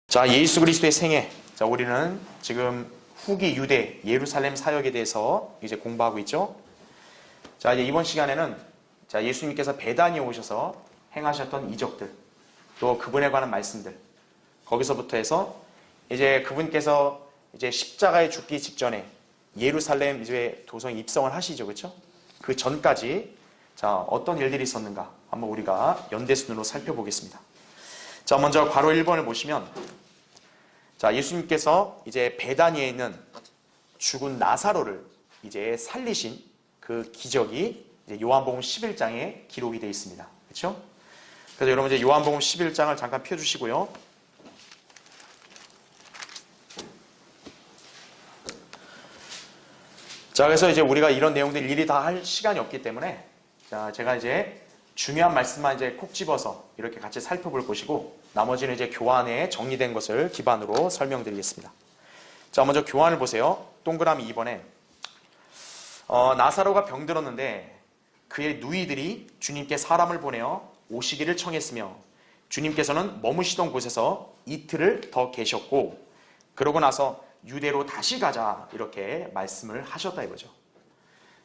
자, 예수 그리스도의 생애. 자, 우리는 지금 후기 유대 예루살렘 사역에 대해서 이제 공부하고 있죠. 자, 이제 이번 시간에는 자, 예수님께서 베다니에 오셔서 행하셨던 이적들, 또 그분에 관한 말씀들, 거기서부터 해서 이제 그분께서 이제 십자가에 죽기 직전에 예루살렘 이제 도성에 입성을 하시죠, 그렇죠? 그 전까지 자, 어떤 일들이 있었는가 한번 우리가 연대순으로 살펴보겠습니다. 자, 먼저 괄호 1번을 보시면, 자, 예수님께서 이제 베다니에 있는 죽은 나사로를 이제 살리신 그 기적이 이제 요한복음 11장에 기록이 되어 있습니다. 그렇죠? 그래서 여러분 이제 요한복음 11장을 잠깐 펴주시고요. 자, 그래서 이제 우리가 이런 내용들 일일이 다 할 시간이 없기 때문에 자, 제가 이제 중요한 말씀만 이제 콕 집어서 이렇게 같이 살펴볼 것이고, 나머지는 이제 교환에 정리된 것을 기반으로 설명드리겠습니다. 자, 먼저 교환을 보세요. 동그라미 2번에 나사로가 병들었는데 그의 누이들이 주님께 사람을 보내어 오시기를 청했으며 주님께서는 머무시던 곳에서 이틀을 더 계셨고, 그러고 나서 유대로 다시 가자 이렇게 말씀을 하셨다 이거죠.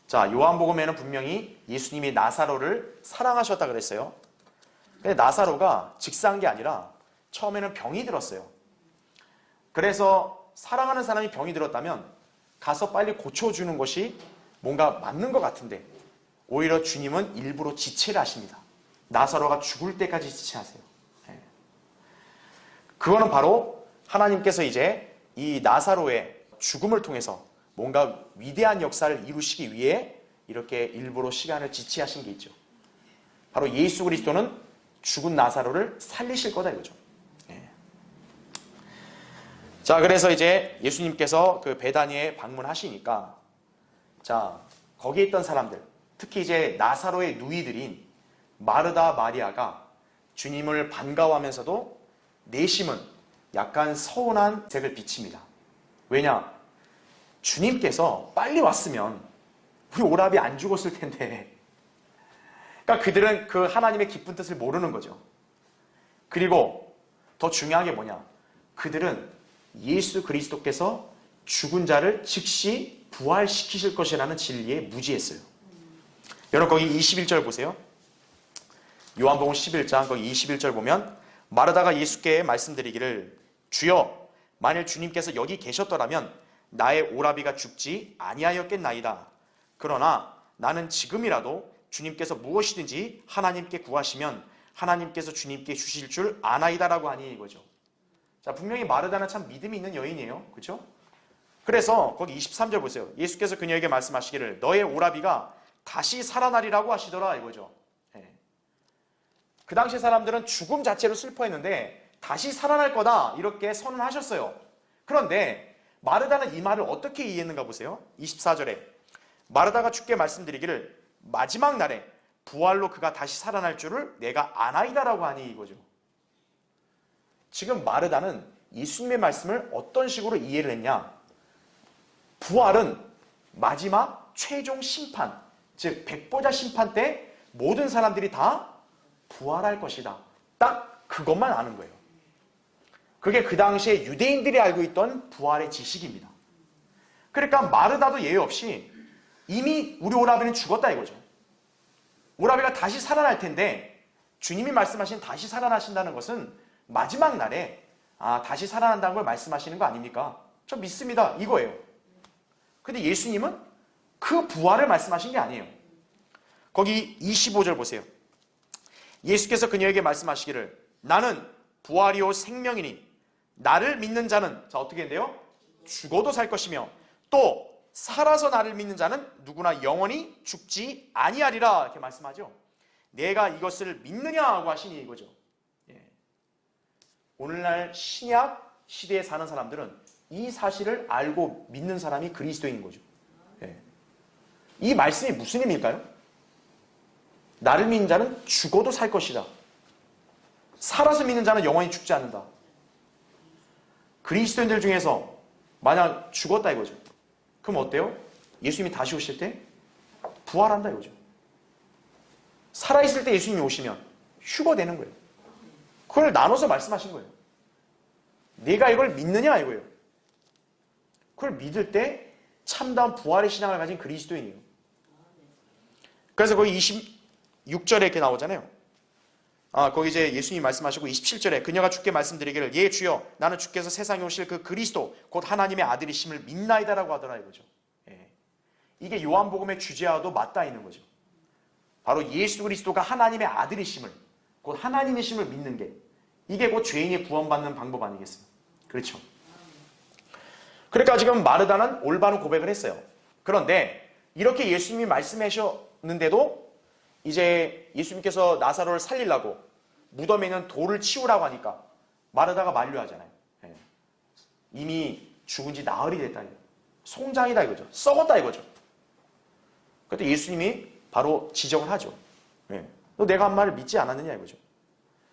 자, 요한복음에는 분명히 예수님이 나사로를 사랑하셨다 그랬어요. 근데 나사로가 직사한 게 아니라 처음에는 병이 들었어요. 그래서 사랑하는 사람이 병이 들었다면 가서 빨리 고쳐주는 것이 뭔가 맞는 것 같은데, 오히려 주님은 일부러 지체를 하십니다. 나사로가 죽을 때까지 지체하세요. 그거는 바로 하나님께서 이제 이 나사로의 죽음을 통해서 뭔가 위대한 역사를 이루시기 위해 이렇게 일부러 시간을 지체하신 게 있죠. 바로 예수 그리스도는 죽은 나사로를 살리실 거다 이거죠. 자, 그래서 이제 예수님께서 그 베다니에 방문하시니까, 자, 거기에 있던 사람들, 특히 이제 나사로의 누이들인 마르다, 마리아가 주님을 반가워하면서도 내심은 약간 서운한 색을 비칩니다. 왜냐? 주님께서 빨리 왔으면 우리 오라비 안 죽었을 텐데. 그러니까 그들은 그 하나님의 기쁜 뜻을 모르는 거죠. 그리고 더 중요한 게 뭐냐? 그들은 예수 그리스도께서 죽은 자를 즉시 부활시키실 것이라는 진리에 무지했어요. 여러분 거기 21절 보세요. 요한복음 11장 거기 21절 보면, 마르다가 예수께 말씀드리기를 주여, 만일 주님께서 여기 계셨더라면 나의 오라비가 죽지 아니하였겠나이다. 그러나 나는 지금이라도 주님께서 무엇이든지 하나님께 구하시면 하나님께서 주님께 주실 줄 아나이다라고 하니 이거죠. 자, 분명히 마르다는 참 믿음이 있는 여인이에요. 그렇죠? 그래서 거기 23절 보세요. 예수께서 그녀에게 말씀하시기를 너의 오라비가 다시 살아나리라고 하시더라 이거죠. 그 당시 사람들은 죽음 자체로 슬퍼했는데 다시 살아날 거다 이렇게 선언하셨어요. 그런데 마르다는 이 말을 어떻게 이해했는가 보세요. 24절에 마르다가 주께 말씀드리기를 마지막 날에 부활로 그가 다시 살아날 줄을 내가 아나이다라고 하니 이거죠. 지금 마르다는 예수님의 말씀을 어떤 식으로 이해를 했냐? 부활은 마지막 최종 심판, 즉 백보자 심판 때 모든 사람들이 다 부활할 것이다. 딱 그것만 아는 거예요. 그게 그 당시에 유대인들이 알고 있던 부활의 지식입니다. 그러니까 마르다도 예외 없이 이미 우리 오라비는 죽었다 이거죠. 오라비가 다시 살아날 텐데 주님이 말씀하신 다시 살아나신다는 것은 마지막 날에 다시 살아난다는 걸 말씀하시는 거 아닙니까? 저 믿습니다 이거예요. 근데 예수님은 그 부활을 말씀하신 게 아니에요. 거기 25절 보세요. 예수께서 그녀에게 말씀하시기를 나는 부활이요 생명이니 나를 믿는 자는 자 어떻게 된대요? 죽어도 살 것이며 또 살아서 나를 믿는 자는 누구나 영원히 죽지 아니하리라 이렇게 말씀하죠. 내가 이것을 믿느냐 하고 하시니 이거죠. 오늘날 신약 시대에 사는 사람들은 이 사실을 알고 믿는 사람이 그리스도인 거죠. 이 말씀이 무슨 의미일까요? 나를 믿는 자는 죽어도 살 것이다. 살아서 믿는 자는 영원히 죽지 않는다. 그리스도인들 중에서 만약 죽었다 이거죠. 그럼 어때요? 예수님이 다시 오실 때 부활한다 이거죠. 살아있을 때 예수님이 오시면 휴거되는 거예요. 그걸 나눠서 말씀하신 거예요. 내가 이걸 믿느냐 이거예요. 그걸 믿을 때 참다운 부활의 신앙을 가진 그리스도인이에요. 그래서 거기 26절에 이렇게 나오잖아요. 거기 이제 예수님이 말씀하시고 27절에 그녀가 주께 말씀드리기를 예 주여 나는 주께서 세상에 오실 그 그리스도 곧 하나님의 아들이심을 믿나이다라고 하더라 이거죠. 예. 이게 요한복음의 주제와도 맞닿아 있는 거죠. 바로 예수 그리스도가 하나님의 아들이심을 곧 하나님이심을 믿는 게 이게 곧 죄인이 구원받는 방법 아니겠습니까? 그렇죠. 그러니까 지금 마르다는 올바른 고백을 했어요. 그런데 이렇게 예수님이 말씀하셨는데도 이제 예수님께서 나사로를 살리려고 무덤에 있는 돌을 치우라고 하니까 마르다가 만류하잖아요. 예. 이미 죽은 지 나흘이 됐다. 송장이다 이거죠. 썩었다 이거죠. 그때 예수님이 바로 지적을 하죠. 예. 너 내가 한 말을 믿지 않았느냐 이거죠.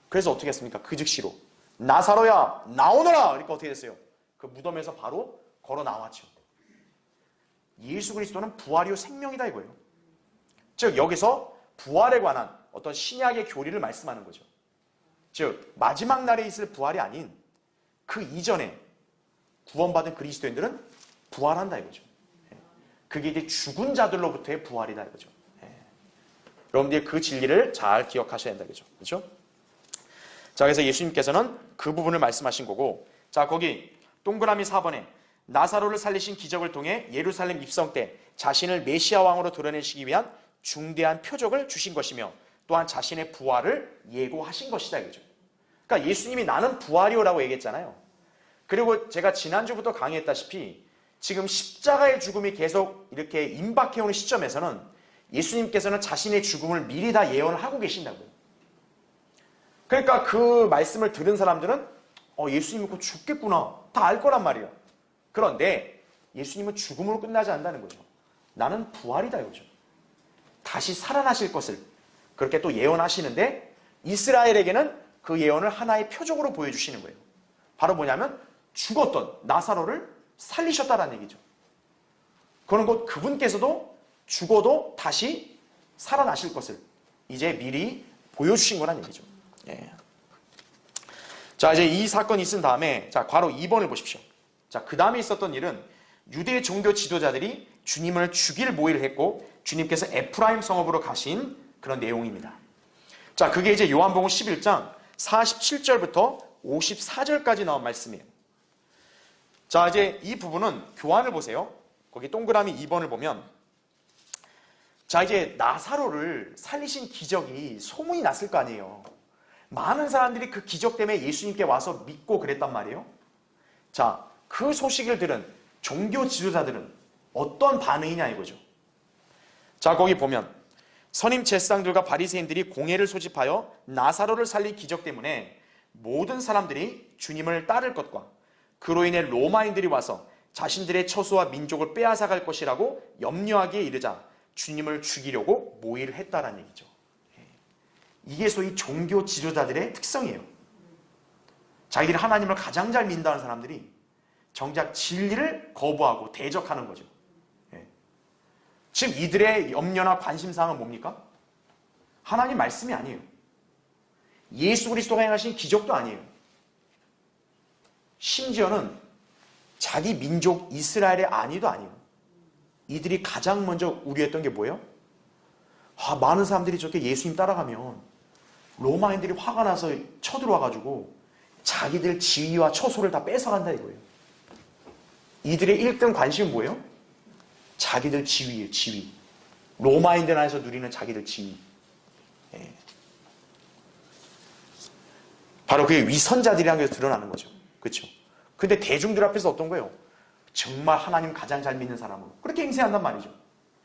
그래서 어떻게 했습니까? 그 즉시로 나사로야 나오너라. 그러니까 어떻게 됐어요? 그 무덤에서 바로 걸어 나왔죠. 예수 그리스도는 부활이요 생명이다 이거예요. 즉 여기서 부활에 관한 어떤 신약의 교리를 말씀하는 거죠. 즉 마지막 날에 있을 부활이 아닌 그 이전에 구원받은 그리스도인들은 부활한다 이거죠. 그게 이제 죽은 자들로부터의 부활이다 이거죠. 여러분들이 그 진리를 잘 기억하셔야 된다 이거죠. 그렇죠? 자, 그래서 예수님께서는 그 부분을 말씀하신 거고, 자 거기 동그라미 4번에 나사로를 살리신 기적을 통해 예루살렘 입성 때 자신을 메시아 왕으로 드러내시기 위한 중대한 표적을 주신 것이며 또한 자신의 부활을 예고하신 것이다 이거죠. 그러니까 예수님이 나는 부활이요라고 얘기했잖아요. 그리고 제가 지난주부터 강의했다시피 지금 십자가의 죽음이 계속 이렇게 임박해오는 시점에서는 예수님께서는 자신의 죽음을 미리 다 예언을 하고 계신다고요. 그러니까 그 말씀을 들은 사람들은 예수님이 곧 죽겠구나 다 알 거란 말이에요. 그런데 예수님은 죽음으로 끝나지 않는다는 거죠. 나는 부활이다 이거죠. 다시 살아나실 것을 그렇게 또 예언하시는데 이스라엘에게는 그 예언을 하나의 표적으로 보여주시는 거예요. 바로 뭐냐면 죽었던 나사로를 살리셨다는 얘기죠. 그런 곧 그분께서도 죽어도 다시 살아나실 것을 이제 미리 보여주신 거란 얘기죠. 예. 자, 이제 이 사건이 있은 다음에 자 괄호 2번을 보십시오. 자, 그 다음에 있었던 일은 유대 종교 지도자들이 주님을 죽일 모의를 했고 주님께서 에프라임 성읍으로 가신 그런 내용입니다. 자, 그게 이제 요한복음 11장 47절부터 54절까지 나온 말씀이에요. 자, 이제 이 부분은 교환을 보세요. 거기 동그라미 2번을 보면 자, 이제 나사로를 살리신 기적이 소문이 났을 거 아니에요. 많은 사람들이 그 기적 때문에 예수님께 와서 믿고 그랬단 말이에요. 자, 그 소식을 들은 종교 지도자들은 어떤 반응이냐 이거죠. 자, 거기 보면 선임 제사장들과 바리새인들이 공회를 소집하여 나사로를 살린 기적 때문에 모든 사람들이 주님을 따를 것과 그로 인해 로마인들이 와서 자신들의 처소와 민족을 빼앗아갈 것이라고 염려하기에 이르자 주님을 죽이려고 모의를 했다라는 얘기죠. 이게 소위 종교 지도자들의 특성이에요. 자기들이 하나님을 가장 잘 믿는다는 사람들이 정작 진리를 거부하고 대적하는 거죠. 지금 이들의 염려나 관심사항은 뭡니까? 하나님 말씀이 아니에요. 예수 그리스도가 행하신 기적도 아니에요. 심지어는 자기 민족 이스라엘의 안위도 아니에요. 이들이 가장 먼저 우려했던 게 뭐예요? 많은 사람들이 저렇게 예수님 따라가면 로마인들이 화가 나서 쳐들어와가지고 자기들 지위와 처소를 다 뺏어간다 이거예요. 이들의 1등 관심은 뭐예요? 자기들 지위예요. 지위. 로마인들 안에서 누리는 자기들 지위. 예. 바로 그게 위선자들이라는 게 드러나는 거죠. 그렇죠? 근데 대중들 앞에서 어떤 거예요? 정말 하나님 가장 잘 믿는 사람으로 그렇게 행세한단 말이죠.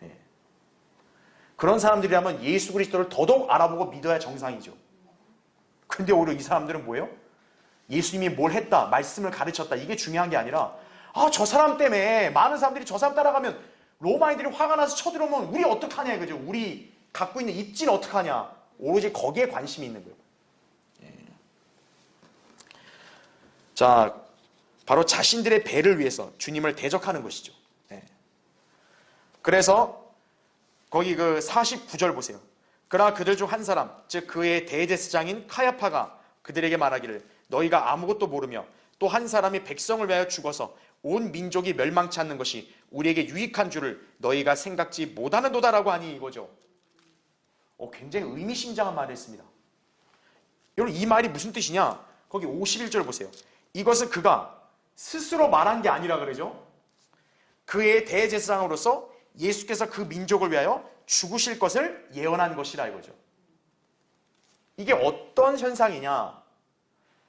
예. 그런 사람들이라면 예수 그리스도를 더더욱 알아보고 믿어야 정상이죠. 근데 오히려 이 사람들은 뭐예요? 예수님이 뭘 했다, 말씀을 가르쳤다, 이게 중요한 게 아니라 저 사람 때문에 많은 사람들이 저 사람 따라가면 로마인들이 화가 나서 쳐들어오면 우리 어떡하냐 이거죠. 우리 갖고 있는 입지는 어떡하냐. 오로지 거기에 관심이 있는 거예요. 예. 자, 바로 자신들의 배를 위해서 주님을 대적하는 것이죠. 예. 그래서 거기 그 49절 보세요. 그러나 그들 중 한 사람, 즉 그의 대제사장인 카야파가 그들에게 말하기를 너희가 아무것도 모르며 또 또 한 사람이 백성을 위하여 죽어서 온 민족이 멸망치 않는 것이 우리에게 유익한 줄을 너희가 생각지 못하는도다라고 하니 이거죠. 굉장히 의미심장한 말을 했습니다. 여러분 이 말이 무슨 뜻이냐? 거기 51절 보세요. 이것은 그가 스스로 말한 게 아니라 그러죠. 그의 대제사장으로서 예수께서 그 민족을 위하여 죽으실 것을 예언한 것이라 이거죠. 이게 어떤 현상이냐?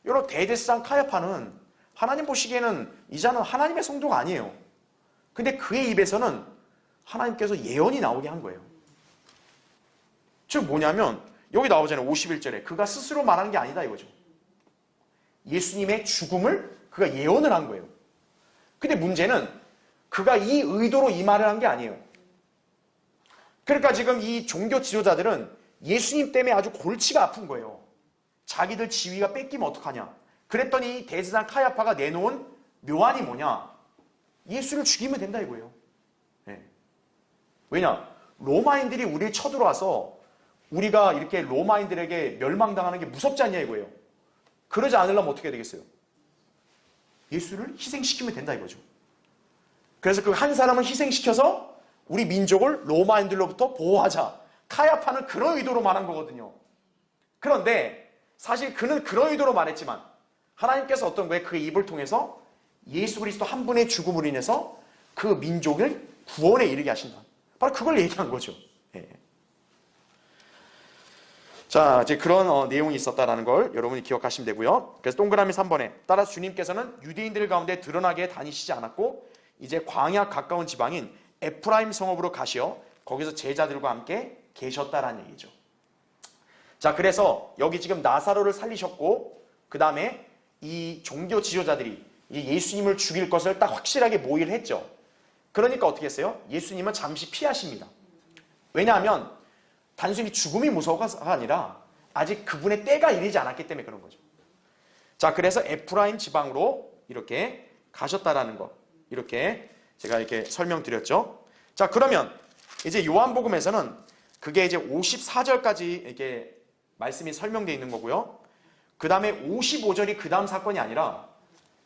여러분 대제사장 카야파는 하나님 보시기에는 이자는 하나님의 성도가 아니에요. 근데 그의 입에서는 하나님께서 예언이 나오게 한 거예요. 즉 뭐냐면 여기 나오잖아요. 51절에 그가 스스로 말한 게 아니다 이거죠. 예수님의 죽음을 그가 예언을 한 거예요. 근데 문제는 그가 이 의도로 이 말을 한 게 아니에요. 그러니까 지금 이 종교 지도자들은 예수님 때문에 아주 골치가 아픈 거예요. 자기들 지위가 뺏기면 어떡하냐. 그랬더니 대제사장 카야파가 내놓은 묘안이 뭐냐. 예수를 죽이면 된다 이거예요. 네. 왜냐? 로마인들이 우리를 쳐들어와서 우리가 이렇게 로마인들에게 멸망당하는 게 무섭지 않냐 이거예요. 그러지 않으려면 어떻게 해야 되겠어요? 예수를 희생시키면 된다 이거죠. 그래서 그 한 사람을 희생시켜서 우리 민족을 로마인들로부터 보호하자. 카야파는 그런 의도로 말한 거거든요. 그런데 사실 그는 그런 의도로 말했지만 하나님께서 어떤 거예요? 그의 입을 통해서 예수 그리스도 한 분의 죽음으로 인해서 그 민족을 구원에 이르게 하신다. 바로 그걸 얘기한 거죠. 예. 자, 이제 그런 내용이 있었다라는 걸 여러분이 기억하시면 되고요. 그래서 동그라미 3번에 따라서 주님께서는 유대인들 가운데 드러나게 다니시지 않았고 이제 광야 가까운 지방인 에프라임 성읍으로 가시어 거기서 제자들과 함께 계셨다라는 얘기죠. 자, 그래서 여기 지금 나사로를 살리셨고 그 다음에 이 종교 지도자들이 예수님을 죽일 것을 딱 확실하게 모의를 했죠. 그러니까 어떻게 했어요? 예수님은 잠시 피하십니다. 왜냐하면 단순히 죽음이 무서워가 아니라 아직 그분의 때가 이르지 않았기 때문에 그런 거죠. 자, 그래서 에프라임 지방으로 이렇게 가셨다라는 거. 이렇게 제가 이렇게 설명드렸죠. 자, 그러면 이제 요한복음에서는 그게 이제 54절까지 이렇게 말씀이 설명되어 있는 거고요. 그 다음에 55절이 그 다음 사건이 아니라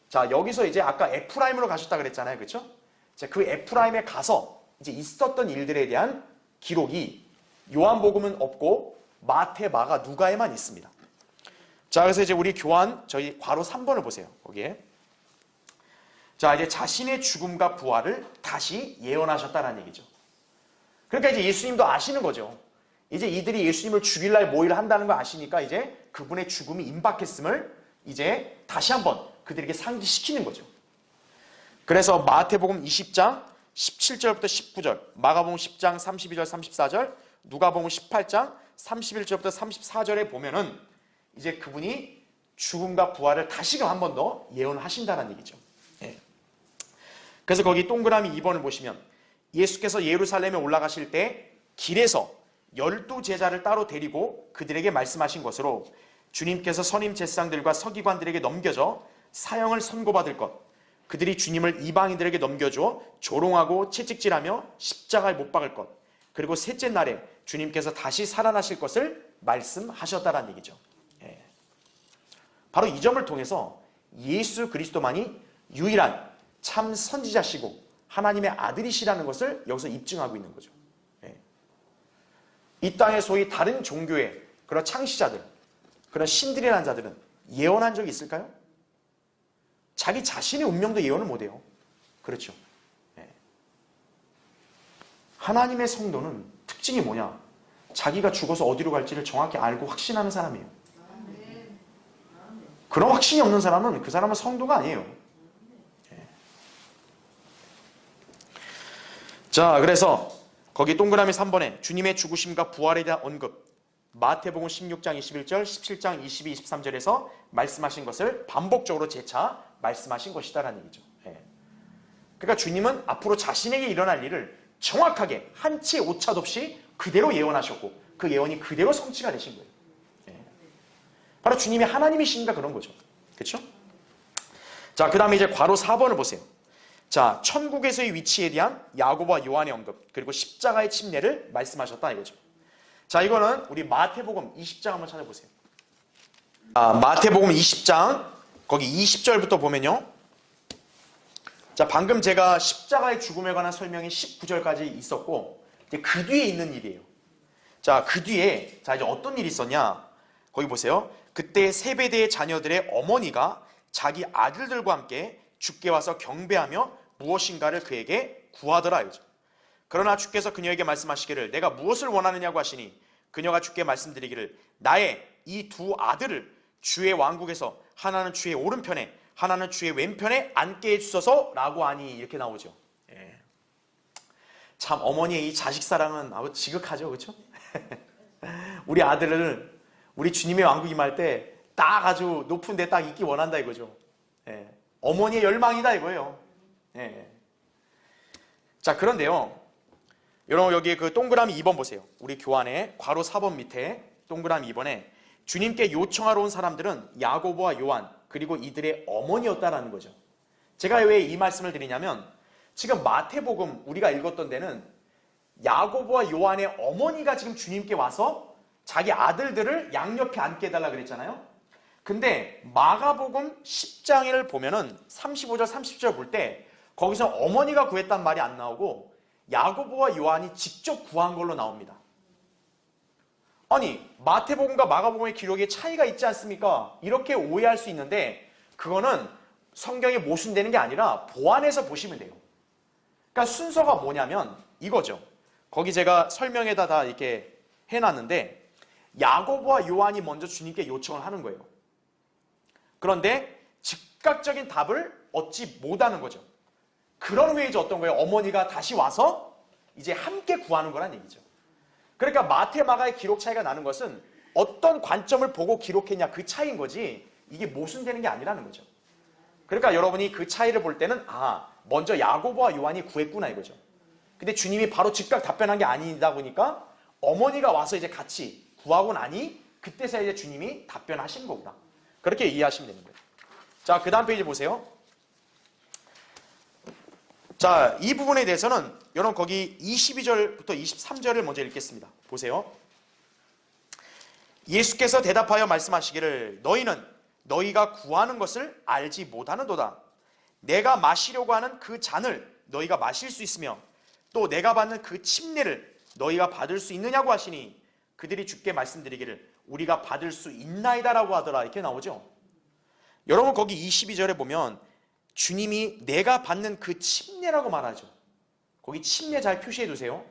자, 여기서 이제 아까 에프라임으로 가셨다 그랬잖아요. 그렇죠? 자, 그 에프라임에 가서 이제 있었던 일들에 대한 기록이 요한복음은 없고 마태, 마가, 누가에만 있습니다. 자, 그래서 이제 우리 교환 저희 괄호 3번을 보세요. 거기에. 자, 이제 자신의 죽음과 부활을 다시 예언하셨다는 얘기죠. 그러니까 이제 예수님도 아시는 거죠. 이제 이들이 예수님을 죽일 날 모의를 한다는 걸 아시니까 이제 그분의 죽음이 임박했음을 이제 다시 한번 그들에게 상기시키는 거죠. 그래서 마태복음 20장 17절부터 19절, 마가복음 10장 32절 34절, 누가복음 18장 31절부터 34절에 보면은 이제 그분이 죽음과 부활을 다시금 한 번 더 예언하신다는 얘기죠. 예. 그래서 거기 동그라미 2번을 보시면 예수께서 예루살렘에 올라가실 때 길에서 12제자를 따로 데리고 그들에게 말씀하신 것으로 주님께서 선임 제사장들과 서기관들에게 넘겨져 사형을 선고받을 것, 그들이 주님을 이방인들에게 넘겨줘 조롱하고 채찍질하며 십자가에 못 박을 것, 그리고 셋째 날에 주님께서 다시 살아나실 것을 말씀하셨다는 얘기죠. 예. 바로 이 점을 통해서 예수 그리스도만이 유일한 참 선지자시고 하나님의 아들이시라는 것을 여기서 입증하고 있는 거죠. 예. 이 땅에 소위 다른 종교의 그런 창시자들, 그런 신들이라는 자들은 예언한 적이 있을까요? 자기 자신의 운명도 예언을 못해요. 그렇죠. 예. 하나님의 성도는 특징이 뭐냐? 자기가 죽어서 어디로 갈지를 정확히 알고 확신하는 사람이에요. 그런 확신이 없는 사람은 그 사람은 성도가 아니에요. 예. 자, 그래서 거기 동그라미 3번에 주님의 죽으심과 부활에 대한 언급, 마태복음 16장 21절, 17장 22, 23절에서 말씀하신 것을 반복적으로 재차 말씀하신 것이다라는 얘기죠. 예. 그러니까 주님은 앞으로 자신에게 일어날 일을 정확하게 한 치의 오차도 없이 그대로 예언하셨고 그 예언이 그대로 성취가 되신 거예요. 예. 바로 주님이 하나님이시니까 그런 거죠. 그렇죠? 자, 그 다음에 이제 괄호 4번을 보세요. 자, 천국에서의 위치에 대한 야고보와 요한의 언급, 그리고 십자가의 침례를 말씀하셨다 이거죠. 자, 이거는 우리 마태복음 20장 한번 찾아보세요. 마태복음 20장 거기 20절부터 보면요. 자, 방금 제가 십자가의 죽음에 관한 설명이 19절까지 있었고, 이제 그 뒤에 있는 일이에요. 자, 그 뒤에, 자, 이제 어떤 일이 있었냐? 거기 보세요. 그때 세베대의 자녀들의 어머니가 자기 아들들과 함께 주께 와서 경배하며 무엇인가를 그에게 구하더라. 이죠. 그러나 주께서 그녀에게 말씀하시기를 내가 무엇을 원하느냐고 하시니 그녀가 주께 말씀드리기를 나의 이 두 아들을 주의 왕국에서 하나는 주의 오른편에 하나는 주의 왼편에 앉게 해주소서라고 하니 이렇게 나오죠. 예. 참 어머니의 이 자식 사랑은 아주 지극하죠. 그렇죠? 우리 아들을 우리 주님의 왕국 임할 때 딱 아주 높은 데 딱 있기 원한다 이거죠. 예. 어머니의 열망이다 이거예요. 예. 자, 그런데요. 여러분 여기 그 동그라미 2번 보세요. 우리 교환에 괄호 4번 밑에 동그라미 2번에 주님께 요청하러 온 사람들은 야고보와 요한 그리고 이들의 어머니였다라는 거죠. 제가 왜 이 말씀을 드리냐면 지금 마태복음 우리가 읽었던 데는 야고보와 요한의 어머니가 지금 주님께 와서 자기 아들들을 양옆에 앉게 해달라 그랬잖아요. 근데 마가복음 10장을 보면은 35절 30절 볼 때 거기서 어머니가 구했단 말이 안 나오고 야고보와 요한이 직접 구한 걸로 나옵니다. 아니 마태복음과 마가복음의 기록에 차이가 있지 않습니까? 이렇게 오해할 수 있는데 그거는 성경에 모순되는 게 아니라 보완해서 보시면 돼요. 그러니까 순서가 뭐냐면 이거죠. 거기 제가 설명에다 다 이렇게 해놨는데 야고보와 요한이 먼저 주님께 요청을 하는 거예요. 그런데 즉각적인 답을 얻지 못하는 거죠. 그런 후에 이제 어떤 거예요? 어머니가 다시 와서 이제 함께 구하는 거란 얘기죠. 그러니까 마태, 마가의 기록 차이가 나는 것은 어떤 관점을 보고 기록했냐 그 차이인 거지 이게 모순되는 게 아니라는 거죠. 그러니까 여러분이 그 차이를 볼 때는 먼저 야고보와 요한이 구했구나 이거죠. 근데 주님이 바로 즉각 답변한 게 아니다 보니까 어머니가 와서 이제 같이 구하고 나니 그때서야 이제 주님이 답변하신 거구나. 그렇게 이해하시면 되는 거예요. 자, 그 다음 페이지 보세요. 자, 이 부분에 대해서는 여러분 거기 22절부터 23절을 먼저 읽겠습니다. 보세요. 예수께서 대답하여 말씀하시기를 너희는 너희가 구하는 것을 알지 못하는도다. 내가 마시려고 하는 그 잔을 너희가 마실 수 있으며 또 내가 받는 그 침례를 너희가 받을 수 있느냐고 하시니 그들이 주께 말씀드리기를 우리가 받을 수 있나이다라고 하더라. 이렇게 나오죠. 여러분 거기 22절에 보면 주님이 내가 받는 그 침례라고 말하죠. 거기 침례 잘 표시해 두세요.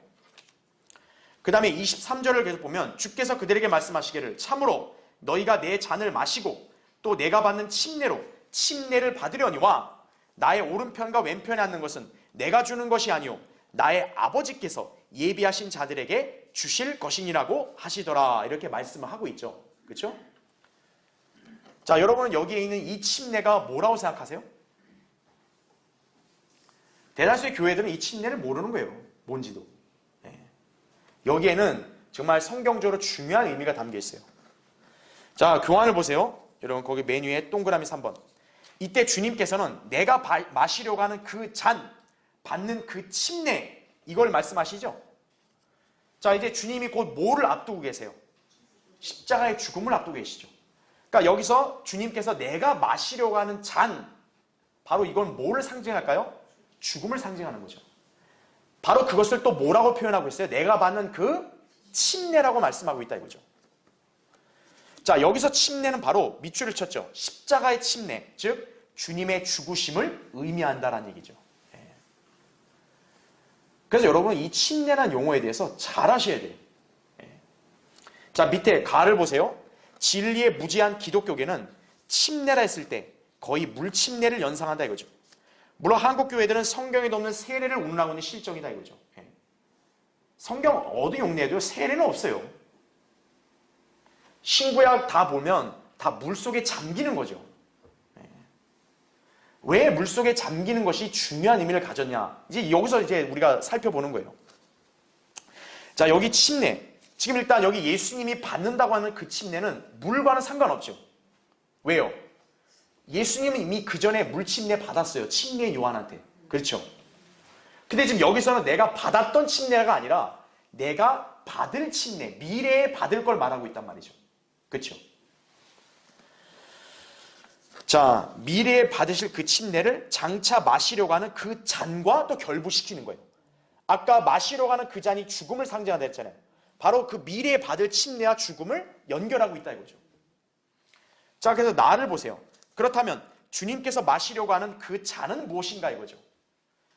그 다음에 23절을 계속 보면 주께서 그들에게 말씀하시기를 참으로 너희가 내 잔을 마시고 또 내가 받는 침례로 침례를 받으려니와 나의 오른편과 왼편에 앉는 것은 내가 주는 것이 아니오 나의 아버지께서 예비하신 자들에게 주실 것이니라고 하시더라. 이렇게 말씀을 하고 있죠. 그렇죠? 자, 여러분은 여기에 있는 이 침례가 뭐라고 생각하세요? 대다수의 교회들은 이 침례를 모르는 거예요. 뭔지도. 여기에는 정말 성경적으로 중요한 의미가 담겨 있어요. 자, 교환을 보세요. 여러분 거기 메뉴에 동그라미 3번. 이때 주님께서는 내가 마시려고 하는 그 잔, 받는 그 침례 이걸 말씀하시죠. 자, 이제 주님이 곧 뭐를 앞두고 계세요? 십자가의 죽음을 앞두고 계시죠. 그러니까 여기서 주님께서 내가 마시려고 하는 잔, 바로 이건 뭐를 상징할까요? 죽음을 상징하는 거죠. 바로 그것을 또 뭐라고 표현하고 있어요? 내가 받는 그 침례라고 말씀하고 있다 이거죠. 자, 여기서 침례는 바로 밑줄을 쳤죠. 십자가의 침례, 즉 주님의 죽으심을 의미한다라는 얘기죠. 그래서 여러분은 이 침례라는 용어에 대해서 잘 아셔야 돼요. 자, 밑에 가를 보세요. 진리의 무지한 기독교계는 침례라 했을 때 거의 물침례를 연상한다 이거죠. 물론 한국 교회들은 성경에도 없는 세례를 운운하고 있는 실정이다 이거죠. 성경 어디 용례에도 세례는 없어요. 신구약 다 보면 다 물속에 잠기는 거죠. 왜 물속에 잠기는 것이 중요한 의미를 가졌냐? 이제 여기서 이제 우리가 살펴보는 거예요. 자, 여기 침례. 지금 일단 여기 예수님이 받는다고 하는 그 침례는 물과는 상관없죠. 왜요? 예수님은 이미 그 전에 물침례 받았어요. 침례 요한한테. 그렇죠? 근데 지금 여기서는 내가 받았던 침례가 아니라 내가 받을 침례, 미래에 받을 걸 말하고 있단 말이죠. 그렇죠? 자, 미래에 받으실 그 침례를 장차 마시려고 하는 그 잔과 또 결부시키는 거예요. 아까 마시려고 하는 그 잔이 죽음을 상징한다 했잖아요. 바로 그 미래에 받을 침례와 죽음을 연결하고 있다 이거죠. 자, 그래서 나를 보세요. 그렇다면 주님께서 마시려고 하는 그 잔은 무엇인가 이거죠.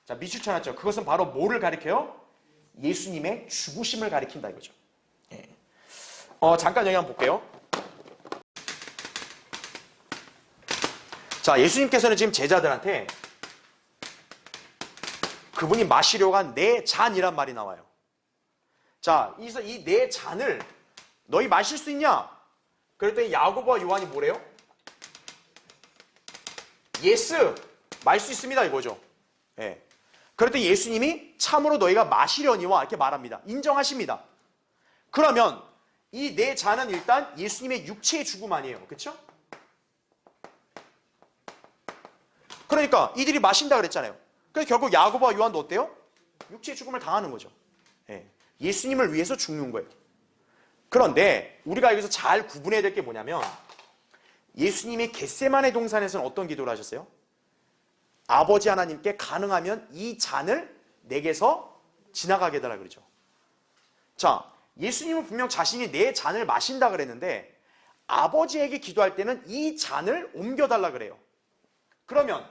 자, 밑줄 쳐놨죠. 그것은 바로 뭐를 가리켜요? 예수님의 죽으심을 가리킨다 이거죠. 예. 잠깐 여기 한번 볼게요. 자, 예수님께서는 지금 제자들한테 그분이 마시려고 한 내 잔이란 말이 나와요. 자, 이 내 잔을 너희 마실 수 있냐? 그랬더니 야고보와 요한이 뭐래요? 예스! 마실 수 있습니다 이거죠. 예. 그랬더니 예수님이 참으로 너희가 마시려니와 이렇게 말합니다. 인정하십니다. 그러면 이 내 잔은 일단 예수님의 육체의 죽음 아니에요. 그렇죠? 그러니까 이들이 마신다 그랬잖아요. 그래서 결국 야고보와 요한도 어때요? 육체의 죽음을 당하는 거죠. 예. 예수님을 위해서 죽는 거예요. 그런데 우리가 여기서 잘 구분해야 될 게 뭐냐면 예수님이 겟세마네 동산에서는 어떤 기도를 하셨어요? 아버지 하나님께 가능하면 이 잔을 내게서 지나가게 해달라 그러죠. 자, 예수님은 분명 자신이 내 잔을 마신다 그랬는데 아버지에게 기도할 때는 이 잔을 옮겨달라 그래요. 그러면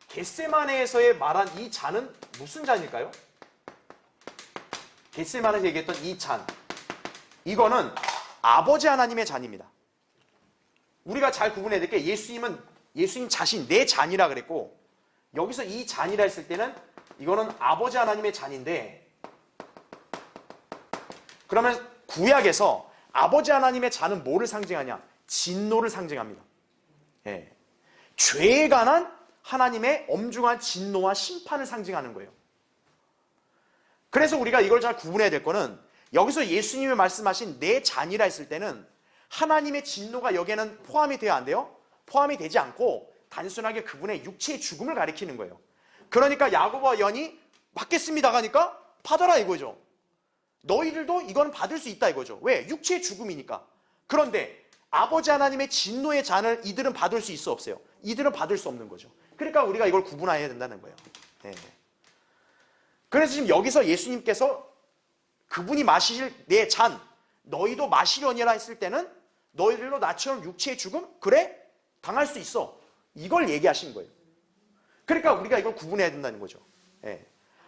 겟세마네에서의 말한 이 잔은 무슨 잔일까요? 겟세마네에서 얘기했던 이 잔, 이거는 아버지 하나님의 잔입니다. 우리가 잘 구분해야 될 게 예수님 자신 내 잔이라 그랬고 여기서 이 잔이라 했을 때는 이거는 아버지 하나님의 잔인데 그러면 구약에서 아버지 하나님의 잔은 뭐를 상징하냐? 진노를 상징합니다. 예. 죄에 관한 하나님의 엄중한 진노와 심판을 상징하는 거예요. 그래서 우리가 이걸 잘 구분해야 될 거는 여기서 예수님이 말씀하신 내 잔이라 했을 때는 하나님의 진노가 여기에는 포함이 돼야 안 돼요? 포함이 되지 않고 단순하게 그분의 육체의 죽음을 가리키는 거예요. 그러니까 야고보와 요한이 받겠습니다 하니까 받아라 이거죠. 너희들도 이건 받을 수 있다 이거죠. 왜? 육체의 죽음이니까. 그런데 아버지 하나님의 진노의 잔을 이들은 받을 수 있어 없어요? 이들은 받을 수 없는 거죠. 그러니까 우리가 이걸 구분해야 된다는 거예요. 네. 그래서 지금 여기서 예수님께서 그분이 마실 내 잔 너희도 마시려니라 했을 때는 너희들도 나처럼 육체의 죽음? 그래? 당할 수 있어. 이걸 얘기하신 거예요. 그러니까 우리가 이걸 구분해야 된다는 거죠. 예.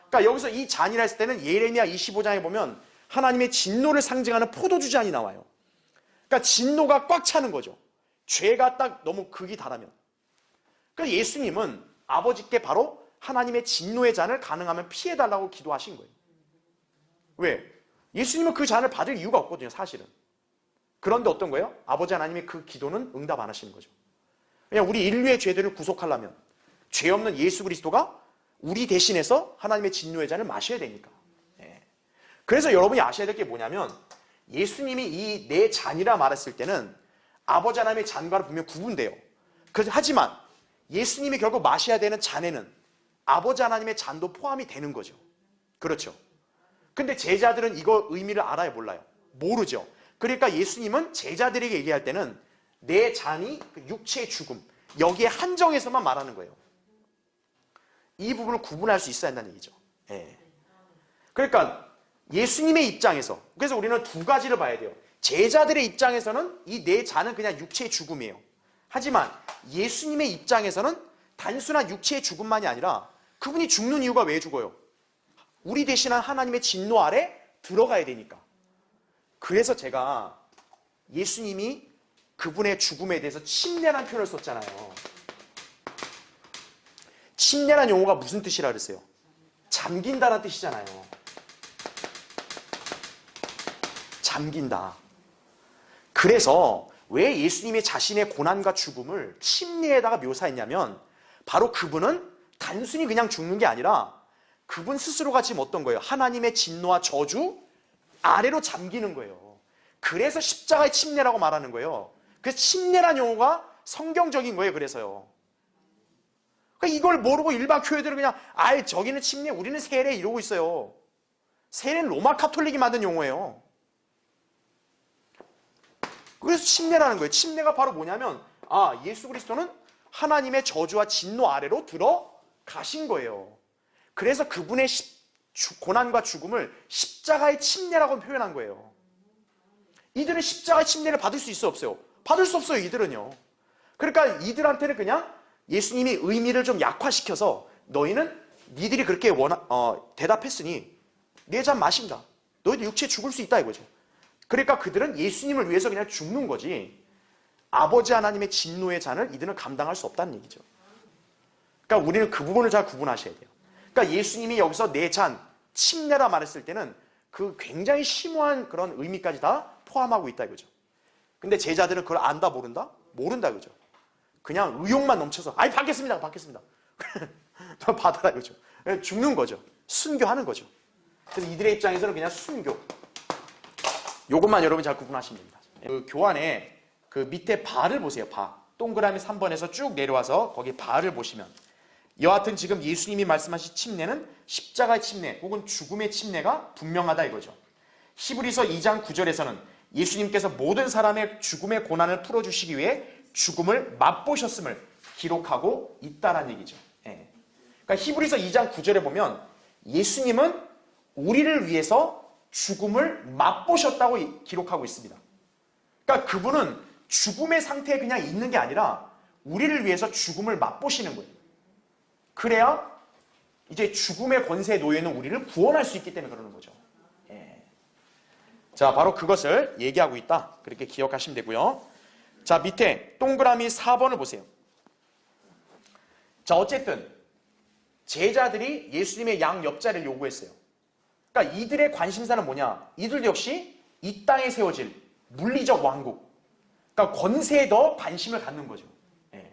그러니까 여기서 이 잔이라 했을 때는 예레미야 25장에 보면 하나님의 진노를 상징하는 포도주 잔이 나와요. 그러니까 진노가 꽉 차는 거죠. 죄가 딱 너무 극이 달하면. 그러니까 예수님은 아버지께 바로 하나님의 진노의 잔을 가능하면 피해달라고 기도하신 거예요. 왜? 예수님은 그 잔을 받을 이유가 없거든요, 사실은. 그런데 어떤 거예요? 아버지 하나님의 그 기도는 응답 안 하시는 거죠. 그냥 우리 인류의 죄들을 구속하려면 죄 없는 예수 그리스도가 우리 대신해서 하나님의 진노의 잔을 마셔야 되니까. 예. 그래서 여러분이 아셔야 될 게 뭐냐면 예수님이 이 내 잔이라 말했을 때는 아버지 하나님의 잔과는 분명 구분돼요. 하지만 예수님이 결국 마셔야 되는 잔에는 아버지 하나님의 잔도 포함이 되는 거죠. 그렇죠. 근데 제자들은 이거 의미를 알아요, 몰라요? 모르죠. 그러니까 예수님은 제자들에게 얘기할 때는 내 잔이 그 육체의 죽음, 여기에 한정해서만 말하는 거예요. 이 부분을 구분할 수 있어야 한다는 얘기죠. 예. 그러니까 예수님의 입장에서, 그래서 우리는 두 가지를 봐야 돼요. 제자들의 입장에서는 이 내 잔은 그냥 육체의 죽음이에요. 하지만 예수님의 입장에서는 단순한 육체의 죽음만이 아니라 그분이 죽는 이유가 왜 죽어요? 우리 대신한 하나님의 진노 아래 들어가야 되니까. 그래서 제가 예수님이 그분의 죽음에 대해서 침례라는 표현을 썼잖아요. 침례라는 용어가 무슨 뜻이라 그랬어요? 잠긴다라는 뜻이잖아요. 잠긴다. 그래서 왜 예수님이 자신의 고난과 죽음을 침례에다가 묘사했냐면 바로 그분은 단순히 그냥 죽는 게 아니라 그분 스스로가 지금 어떤 거예요? 하나님의 진노와 저주 아래로 잠기는 거예요. 그래서 십자가의 침례라고 말하는 거예요. 그래서 침례라는 용어가 성경적인 거예요. 그래서요. 그러니까 이걸 모르고 일반 교회들은 그냥 저기는 침례, 우리는 세례 이러고 있어요. 세례는 로마 카톨릭이 만든 용어예요. 그래서 침례라는 거예요. 침례가 바로 뭐냐면 예수 그리스도는 하나님의 저주와 진노 아래로 들어가신 거예요. 그래서 그분의 고난과 죽음을 십자가의 침례라고 표현한 거예요. 이들은 십자가의 침례를 받을 수 있어 없어요? 받을 수 없어요, 이들은요. 그러니까 이들한테는 그냥 예수님이 의미를 좀 약화시켜서 너희는 니들이 그렇게 대답했으니 내 잔 마신다. 너희들 육체에 죽을 수 있다 이거죠. 그러니까 그들은 예수님을 위해서 그냥 죽는 거지 아버지 하나님의 진노의 잔을 이들은 감당할 수 없다는 얘기죠. 그러니까 우리는 그 부분을 잘 구분하셔야 돼요. 그러니까 예수님이 여기서 내 잔, 침례라 말했을 때는 그 굉장히 심오한 그런 의미까지 다 포함하고 있다 이거죠. 근데 제자들은 그걸 안다 모른다? 모른다 이거죠. 그냥 의욕만 넘쳐서 아니 받겠습니다. 더 받아라 이거죠. 죽는 거죠. 순교하는 거죠. 그래서 이들의 입장에서는 그냥 순교. 요것만 여러분 잘 구분하시면 됩니다. 그 교환에 그 밑에 바를 보세요. 바. 동그라미 3번에서 쭉 내려와서 거기 바를 보시면 여하튼 지금 예수님이 말씀하신 침례는 십자가의 침례 혹은 죽음의 침례가 분명하다 이거죠. 히브리서 2장 9절에서는 예수님께서 모든 사람의 죽음의 고난을 풀어주시기 위해 죽음을 맛보셨음을 기록하고 있다라는 얘기죠. 예. 그러니까 히브리서 2장 9절에 보면 예수님은 우리를 위해서 죽음을 맛보셨다고 기록하고 있습니다. 그러니까 그분은 죽음의 상태에 그냥 있는 게 아니라 우리를 위해서 죽음을 맛보시는 거예요. 그래야 이제 죽음의 권세에 놓여있는 우리를 구원할 수 있기 때문에 그러는 거죠. 예. 자, 바로 그것을 얘기하고 있다. 그렇게 기억하시면 되고요. 자, 밑에 동그라미 4번을 보세요. 자, 어쨌든 제자들이 예수님의 양 옆자리를 요구했어요. 그러니까 이들의 관심사는 뭐냐? 이들도 역시 이 땅에 세워질 물리적 왕국, 그러니까 권세에 더 관심을 갖는 거죠. 예.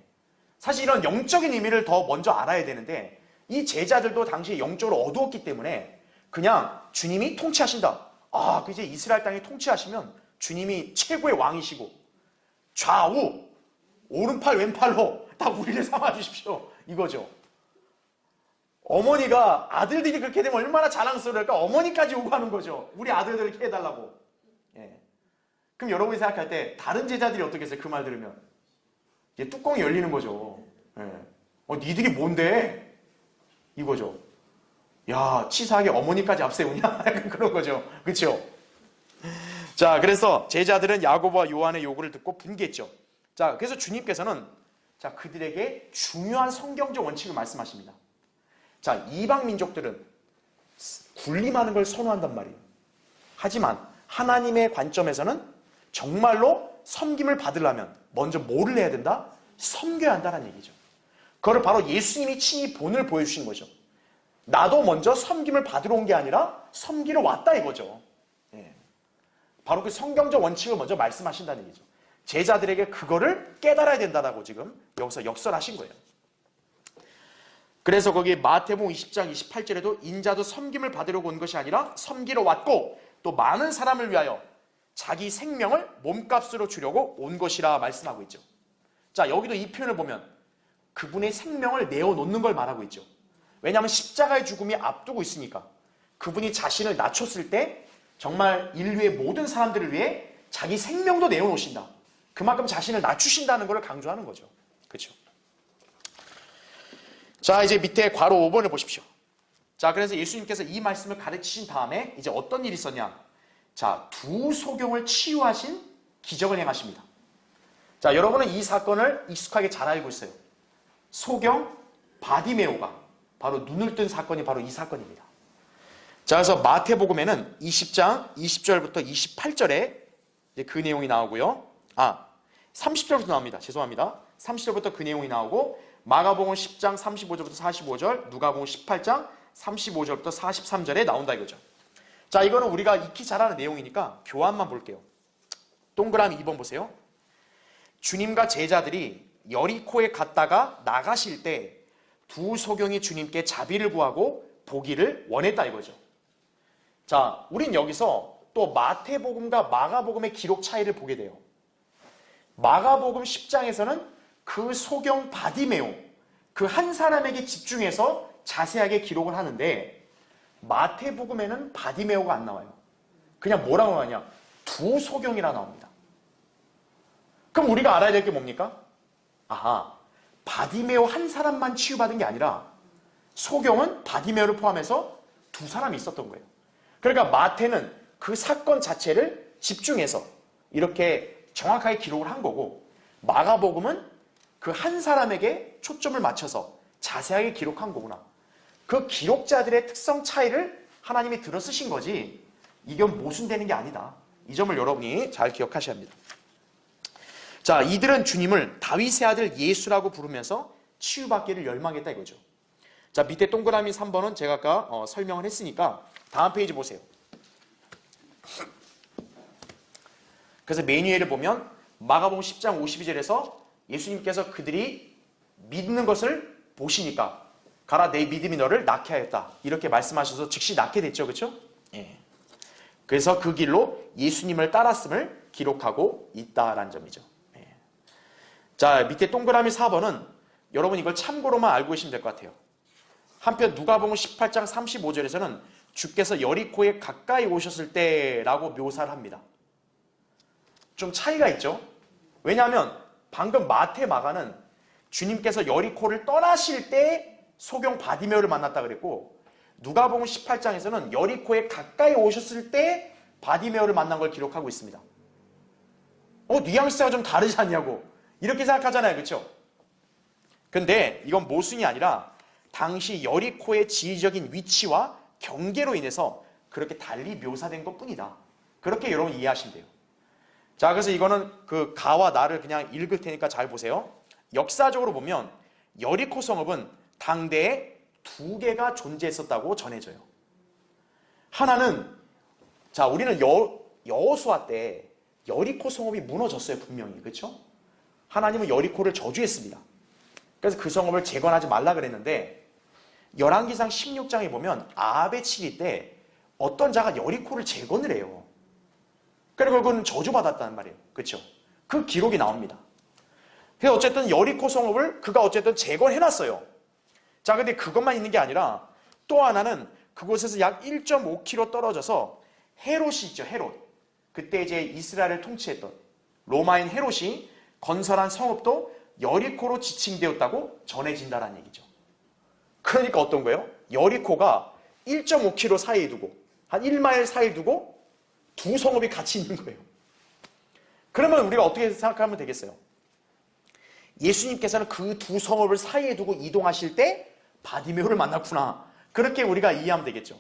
사실 이런 영적인 의미를 더 먼저 알아야 되는데 이 제자들도 당시에 영적으로 어두웠기 때문에 그냥 주님이 통치하신다. 아, 그 이제 이스라엘 땅에 통치하시면 주님이 최고의 왕이시고 좌우 오른팔 왼팔로 다 우리를 삼아주십시오. 이거죠. 어머니가 아들들이 그렇게 되면 얼마나 자랑스러울까. 어머니까지 요구하는 거죠. 우리 아들들을 이렇게 해달라고. 예. 그럼 여러분이 생각할 때 다른 제자들이 어떻게 했어요? 그 말 들으면 이제 뚜껑이 열리는 거죠. 예. 니들이 뭔데? 이거죠. 야, 치사하게 어머니까지 앞세우냐? 약간 그런 거죠. 그렇죠? 자, 그래서 제자들은 야고보와 요한의 요구를 듣고 분개했죠. 자, 그래서 주님께서는 자, 그들에게 중요한 성경적 원칙을 말씀하십니다. 자, 이방 민족들은 군림하는 걸 선호한단 말이에요. 하지만 하나님의 관점에서는 정말로 섬김을 받으려면 먼저 뭐를 해야 된다? 섬겨야 한다는 얘기죠. 그걸 바로 예수님이 친히 본을 보여주신 거죠. 나도 먼저 섬김을 받으러 온 게 아니라 섬기러 왔다 이거죠. 예. 바로 그 성경적 원칙을 먼저 말씀하신다는 얘기죠. 제자들에게 그거를 깨달아야 된다고 지금 여기서 역설하신 거예요. 그래서 거기 마태복음 20장 28절에도 인자도 섬김을 받으려고 온 것이 아니라 섬기러 왔고 또 많은 사람을 위하여 자기 생명을 몸값으로 주려고 온 것이라 말씀하고 있죠. 자, 여기도 이 표현을 보면 그분의 생명을 내어놓는 걸 말하고 있죠. 왜냐하면 십자가의 죽음이 앞두고 있으니까 그분이 자신을 낮췄을 때 정말 인류의 모든 사람들을 위해 자기 생명도 내어놓으신다. 그만큼 자신을 낮추신다는 걸 강조하는 거죠. 그렇죠? 자, 이제 밑에 괄호 5번을 보십시오. 자, 그래서 예수님께서 이 말씀을 가르치신 다음에 이제 어떤 일이 있었냐? 자, 두 소경을 치유하신 기적을 행하십니다. 자, 여러분은 이 사건을 익숙하게 잘 알고 있어요. 소경 바디메오가 바로 눈을 뜬 사건이 바로 이 사건입니다. 자, 그래서 마태복음에는 20장 20절부터 28절에 이제 그 내용이 나오고요. 30절부터 나옵니다. 죄송합니다. 30절부터 그 내용이 나오고 마가복음 10장 35절부터 45절, 누가복음 18장 35절부터 43절에 나온다 이거죠. 자, 이거는 우리가 익히 잘 아는 내용이니까 교환만 볼게요. 동그라미 2번 보세요. 주님과 제자들이 여리코에 갔다가 나가실 때 두 소경이 주님께 자비를 구하고 보기를 원했다 이거죠. 자, 우린 여기서 또 마태복음과 마가복음의 기록 차이를 보게 돼요. 마가복음 10장에서는 그 소경 바디메오, 그 한 사람에게 집중해서 자세하게 기록을 하는데 마태복음에는 바디메오가 안 나와요. 그냥 뭐라고 나오냐? 두 소경이라 나옵니다. 그럼 우리가 알아야 될 게 뭡니까? 아하, 바디메오 한 사람만 치유받은 게 아니라 소경은 바디메오를 포함해서 두 사람이 있었던 거예요. 그러니까 마태는 그 사건 자체를 집중해서 이렇게 정확하게 기록을 한 거고, 마가복음은 그 한 사람에게 초점을 맞춰서 자세하게 기록한 거구나. 그 기록자들의 특성 차이를 하나님이 들어 쓰신 거지 이건 모순되는 게 아니다. 이 점을 여러분이 잘 기억하셔야 합니다. 자, 이들은 주님을 다윗의 아들 예수라고 부르면서 치유받기를 열망했다 이거죠. 자, 밑에 동그라미 3번은 제가 아까 설명을 했으니까 다음 페이지 보세요. 그래서 매뉴얼을 보면 마가복음 10장 52절에서 예수님께서 그들이 믿는 것을 보시니까 가라 내 믿음이 너를 낫게 하였다 이렇게 말씀하셔서 즉시 낫게 됐죠. 그렇죠? 예. 그래서 그 길로 예수님을 따랐음을 기록하고 있다라는 점이죠. 예. 자, 밑에 동그라미 4번은 여러분 이걸 참고로만 알고 계시면 될 것 같아요. 한편 누가복음 18장 35절에서는 주께서 여리코에 가까이 오셨을 때라고 묘사를 합니다. 좀 차이가 있죠. 왜냐하면 방금 마태 마가는 주님께서 여리코를 떠나실 때 소경 바디메오를 만났다 그랬고, 누가복음 18장에서는 여리코에 가까이 오셨을 때 바디메오를 만난 걸 기록하고 있습니다. 뉘앙스가 좀 다르지 않냐고 이렇게 생각하잖아요. 그렇죠? 근데 이건 모순이 아니라 당시 여리코의 지리적인 위치와 경계로 인해서 그렇게 달리 묘사된 것뿐이다. 그렇게 여러분 이해하시면 돼요. 자, 그래서 이거는 그 가와 나를 그냥 읽을 테니까 잘 보세요. 역사적으로 보면 여리코 성읍은 당대에 두 개가 존재했었다고 전해져요. 하나는, 자, 우리는 여호수아 때 여리코 성읍이 무너졌어요. 분명히. 그렇죠? 하나님은 여리코를 저주했습니다. 그래서 그 성읍을 재건하지 말라 그랬는데 열왕기상 16장에 보면 아합의 치리 때 어떤 자가 여리코를 재건을 해요. 그리고 그건 저주받았다는 말이에요. 그렇죠? 그 기록이 나옵니다. 그래서 어쨌든 여리코 성읍을 그가 어쨌든 재건해놨어요. 자, 근데 그것만 있는 게 아니라 또 하나는 그곳에서 약 1.5km 떨어져서 헤롯이 있죠. 헤롯. 그때 이제 이스라엘을 통치했던 로마인 헤롯이 건설한 성읍도 여리코로 지칭되었다고 전해진다는 얘기죠. 그러니까 어떤 거예요? 여리코가 1.5km 사이에 두고 한 1마일 사이에 두고 두 성읍이 같이 있는 거예요. 그러면 우리가 어떻게 생각하면 되겠어요? 예수님께서는 그 두 성읍을 사이에 두고 이동하실 때 바디메오를 만났구나. 그렇게 우리가 이해하면 되겠죠.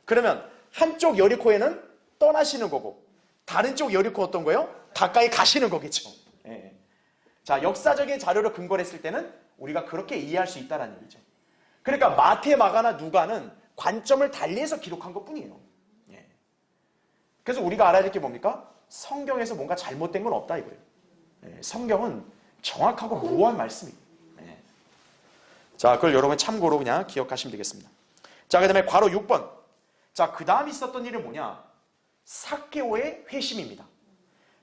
그러면 한쪽 여리코에는 떠나시는 거고 다른 쪽 여리코 어떤 거예요? 가까이 가시는 거겠죠. 예. 자, 역사적인 자료를 근거로 했을 때는 우리가 그렇게 이해할 수 있다는 얘기죠. 그러니까 마태, 마가나 누가는 관점을 달리해서 기록한 것뿐이에요. 예. 그래서 우리가 알아야 될 게 뭡니까? 성경에서 뭔가 잘못된 건 없다 이거예요. 예. 성경은 정확하고 무한 말씀이에요. 예. 자, 그걸 여러분 참고로 그냥 기억하시면 되겠습니다. 자, 그 다음에 괄호 6번. 자, 그 다음 있었던 일은 뭐냐? 삭개오의 회심입니다.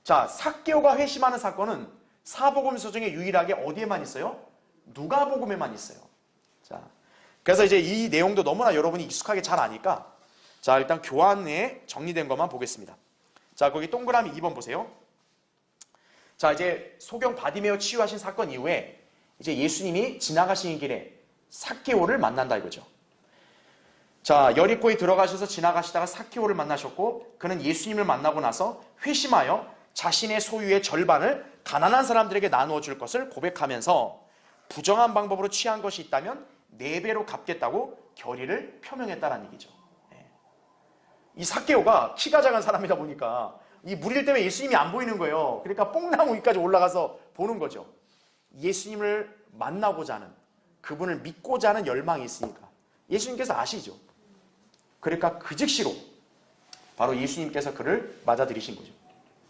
자, 삭개오가 회심하는 사건은 사복음서 중에 유일하게 어디에만 있어요? 누가복음에만 있어요. 자, 그래서 이제 이 내용도 너무나 여러분이 익숙하게 잘 아니까 자, 일단 교환에 정리된 것만 보겠습니다. 자, 거기 동그라미 2번 보세요. 자, 이제 소경 바디메오 치유하신 사건 이후에 이제 예수님이 지나가시는 길에 삭개오를 만난다 이거죠. 자, 여리코에 들어가셔서 지나가시다가 삭개오를 만나셨고 그는 예수님을 만나고 나서 회심하여 자신의 소유의 절반을 가난한 사람들에게 나누어 줄 것을 고백하면서 부정한 방법으로 취한 것이 있다면 4배로 갚겠다고 결의를 표명했다는 얘기죠. 이 삭개오가 키가 작은 사람이다 보니까 이 무리들 때문에 예수님이 안 보이는 거예요. 그러니까 뽕나무 위까지 올라가서 보는 거죠. 예수님을 만나고자 하는, 그분을 믿고자 하는 열망이 있으니까 예수님께서 아시죠. 그러니까 그 즉시로 바로 예수님께서 그를 맞아들이신 거죠.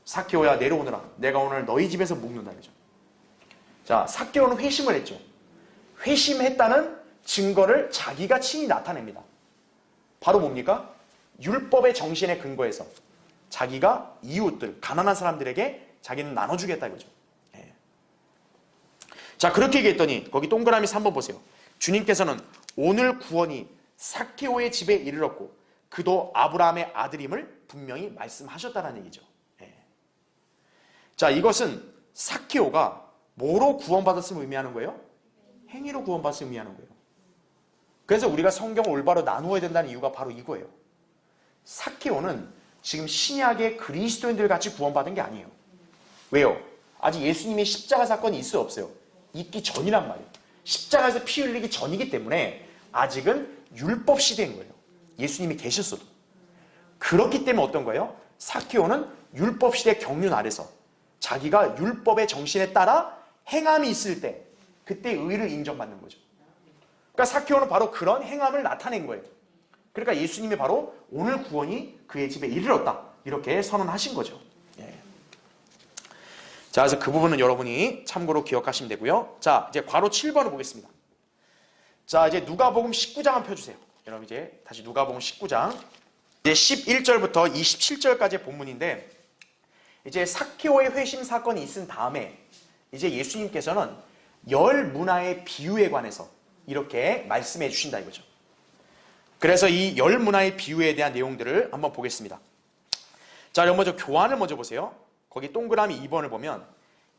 삭개오야 내려오너라. 내가 오늘 너희 집에서 묵는다 이죠. 자, 삭개오는 회심을 했죠. 회심했다는 증거를 자기가 친히 나타냅니다. 바로 뭡니까? 율법의 정신에 근거해서 자기가 이웃들, 가난한 사람들에게 자기는 나눠주겠다 이거죠. 예. 자, 그렇게 얘기했더니 거기 동그라미 3번 보세요. 주님께서는 오늘 구원이 삭개오의 집에 이르렀고 그도 아브라함의 아들임을 분명히 말씀하셨다는 얘기죠. 예. 자, 이것은 삭개오가 뭐로 구원받았음을 의미하는 거예요? 행위로 구원받음을 의미하는 거예요. 그래서 우리가 성경을 올바로 나누어야 된다는 이유가 바로 이거예요. 삭개오는 지금 신약의 그리스도인들 같이 구원받은 게 아니에요. 왜요? 아직 예수님의 십자가 사건이 있어요, 없어요? 있기 전이란 말이에요. 십자가에서 피 흘리기 전이기 때문에 아직은 율법 시대인 거예요. 예수님이 계셨어도. 그렇기 때문에 어떤 거예요? 삭개오는 율법 시대 경륜 아래서 자기가 율법의 정신에 따라 행함이 있을 때 그때 의를 인정받는 거죠. 그러니까 삭개오는 바로 그런 행함을 나타낸 거예요. 그러니까 예수님이 바로 오늘 구원이 그의 집에 이르렀다 이렇게 선언하신 거죠. 예. 자, 그래서 그 부분은 여러분이 참고로 기억하시면 되고요. 자, 이제 괄호 7번을 보겠습니다. 자, 이제 누가복음 19장 한번 펴주세요. 여러분 이제 다시 누가복음 19장 이제 11절부터 27절까지의 본문인데, 이제 삭개오의 회심 사건이 있은 다음에 이제 예수님께서는 열 문화의 비유에 관해서 이렇게 말씀해 주신다 이거죠. 그래서 이 열 문화의 비유에 대한 내용들을 한번 보겠습니다. 자, 그럼 먼저 교환을 먼저 보세요. 거기 동그라미 2번을 보면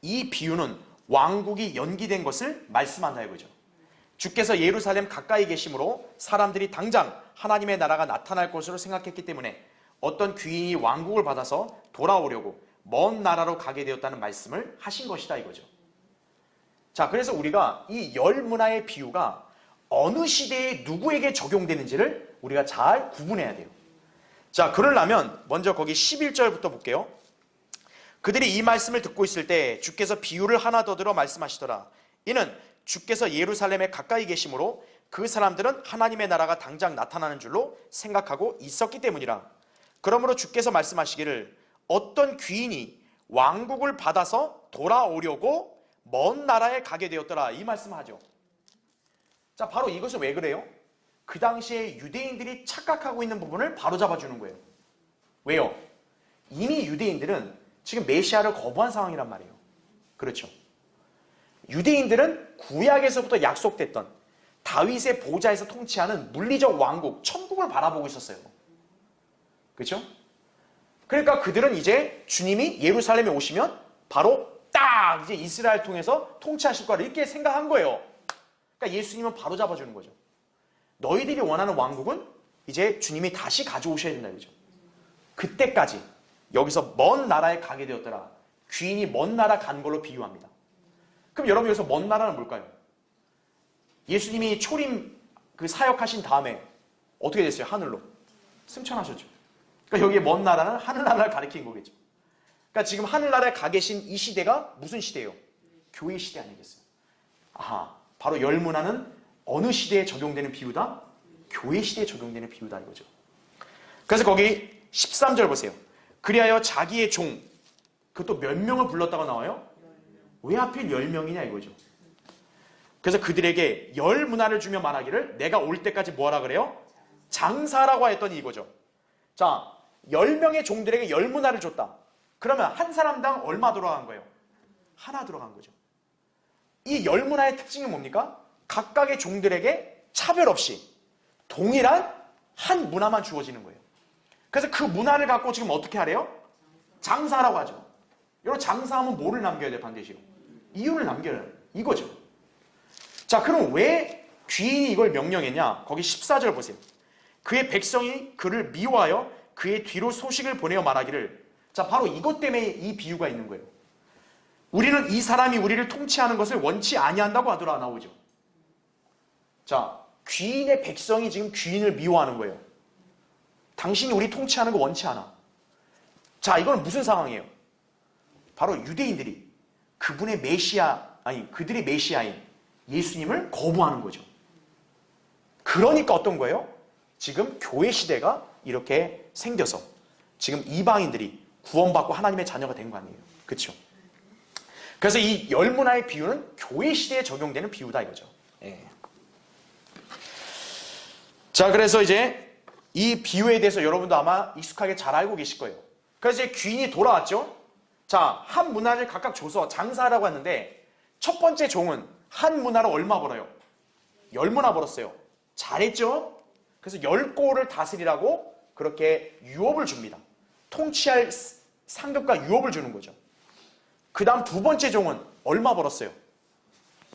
이 비유는 왕국이 연기된 것을 말씀한다 이거죠. 주께서 예루살렘 가까이 계심으로 사람들이 당장 하나님의 나라가 나타날 것으로 생각했기 때문에 어떤 귀인이 왕국을 받아서 돌아오려고 먼 나라로 가게 되었다는 말씀을 하신 것이다 이거죠. 자, 그래서 우리가 이 열 문화의 비유가 어느 시대에 누구에게 적용되는지를 우리가 잘 구분해야 돼요. 자, 그러려면 먼저 거기 11절부터 볼게요. 그들이 이 말씀을 듣고 있을 때 주께서 비유를 하나 더 들어 말씀하시더라. 이는 주께서 예루살렘에 가까이 계심으로 그 사람들은 하나님의 나라가 당장 나타나는 줄로 생각하고 있었기 때문이라. 그러므로 주께서 말씀하시기를 어떤 귀인이 왕국을 받아서 돌아오려고 먼 나라에 가게 되었더라 이 말씀을 하죠. 자, 바로 이것은 왜 그래요? 그 당시에 유대인들이 착각하고 있는 부분을 바로잡아주는 거예요. 왜요? 이미 유대인들은 지금 메시아를 거부한 상황이란 말이에요. 그렇죠? 유대인들은 구약에서부터 약속됐던 다윗의 보좌에서 통치하는 물리적 왕국, 천국을 바라보고 있었어요. 그렇죠? 그러니까 그들은 이제 주님이 예루살렘에 오시면 바로 딱 이제 이스라엘 통해서 통치하실 거라 이렇게 생각한 거예요. 그러니까 예수님은 바로 잡아주는 거죠. 너희들이 원하는 왕국은 이제 주님이 다시 가져오셔야 된다 이거죠. 그때까지 여기서 먼 나라에 가게 되었더라. 귀인이 먼 나라 간 걸로 비유합니다. 그럼 여러분 여기서 먼 나라는 뭘까요? 예수님이 초림 그 사역하신 다음에 어떻게 됐어요? 하늘로 승천하셨죠. 그러니까 여기에 먼 나라는 하늘나라를 가리킨 거겠죠. 그러니까 지금 하늘나라에 가 계신 이 시대가 무슨 시대예요? 교회 시대 아니겠어요? 아하, 바로 열 문화는 어느 시대에 적용되는 비유다? 교회 시대에 적용되는 비유다 이거죠. 그래서 거기 13절 보세요. 그리하여 자기의 종, 그것도 몇 명을 불렀다고 나와요? 왜 하필 10명이냐 이거죠. 그래서 그들에게 열 문화를 주며 말하기를 내가 올 때까지 뭐하라 그래요? 장사라고 했더니 이거죠. 자, 10명의 종들에게 열 문화를 줬다. 그러면 한 사람당 얼마 들어간 거예요? 하나 들어간 거죠. 이 열 문화의 특징이 뭡니까? 각각의 종들에게 차별 없이 동일한 한 문화만 주어지는 거예요. 그래서 그 문화를 갖고 지금 어떻게 하래요? 장사라고 하죠. 여러분 장사하면 뭐를 남겨야 돼 반드시요? 이윤을 남겨야 돼. 이거죠. 자, 그럼 왜 귀인이 이걸 명령했냐? 거기 14절 보세요. 그의 백성이 그를 미워하여 그의 뒤로 소식을 보내어 말하기를. 자, 바로 이것 때문에 이 비유가 있는 거예요. 우리는 이 사람이 우리를 통치하는 것을 원치 아니한다고 하더라 나오죠. 자, 귀인의 백성이 지금 귀인을 미워하는 거예요. 당신이 우리 통치하는 거 원치 않아. 자, 이건 무슨 상황이에요? 바로 유대인들이 그분의 메시아, 아니 그들의 메시아인 예수님을 거부하는 거죠. 그러니까 어떤 거예요? 지금 교회 시대가 이렇게 생겨서 지금 이방인들이 구원받고 하나님의 자녀가 된 거 아니에요. 그렇죠? 그래서 이 열 문화의 비유는 교회 시대에 적용되는 비유다 이거죠. 예. 자, 그래서 이제 이 비유에 대해서 여러분도 아마 익숙하게 잘 알고 계실 거예요. 그래서 이제 귀인이 돌아왔죠. 자, 한 문화를 각각 줘서 장사하라고 했는데 첫 번째 종은 한 문화로 얼마 벌어요? 10문화 벌었어요. 잘했죠? 그래서 10골을 다스리라고 그렇게 유업을 줍니다. 통치할 상급과 유업을 주는 거죠. 그 다음 두 번째 종은 얼마 벌었어요?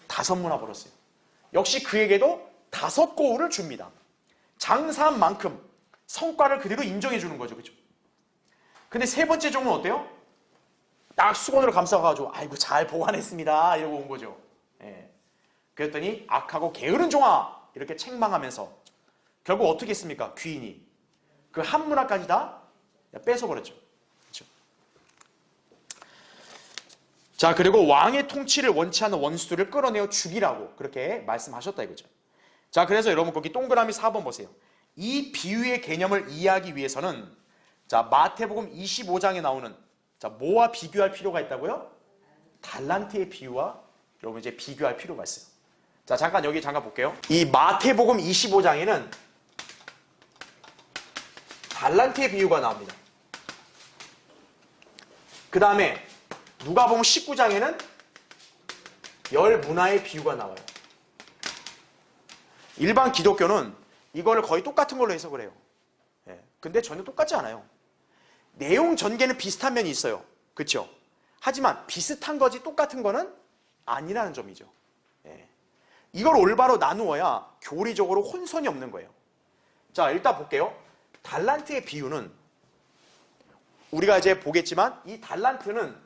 5문화 벌었어요. 역시 그에게도 5고울을 줍니다. 장사한 만큼 성과를 그대로 인정해 주는 거죠. 그죠? 근데 세 번째 종은 어때요? 딱 수건으로 감싸가지고 아이고 잘 보관했습니다 이러고 온 거죠. 예. 그랬더니 악하고 게으른 종아 이렇게 책망하면서 결국 어떻게 했습니까? 귀인이 그 한 문화까지 다 뺏어버렸죠. 그렇죠? 자, 그리고 왕의 통치를 원치 않는 원수들을 끌어내어 죽이라고 그렇게 말씀하셨다 이거죠. 자, 그래서 여러분 거기 동그라미 4번 보세요. 이 비유의 개념을 이해하기 위해서는 자, 마태복음 25장에 나오는 자, 뭐와 비교할 필요가 있다고요? 달란트의 비유와 여러분 이제 비교할 필요가 있어요. 자, 잠깐 여기 잠깐 볼게요. 이 마태복음 25장에는 달란트의 비유가 나옵니다. 그 다음에 누가복음 19장에는 열 문화의 비유가 나와요. 일반 기독교는 이거를 거의 똑같은 걸로 해석을 해요. 예. 근데 전혀 똑같지 않아요. 내용 전개는 비슷한 면이 있어요. 그렇죠? 하지만 비슷한 거지 똑같은 거는 아니라는 점이죠. 예. 이걸 올바로 나누어야 교리적으로 혼선이 없는 거예요. 자, 일단 볼게요. 달란트의 비유는 우리가 이제 보겠지만 이 달란트는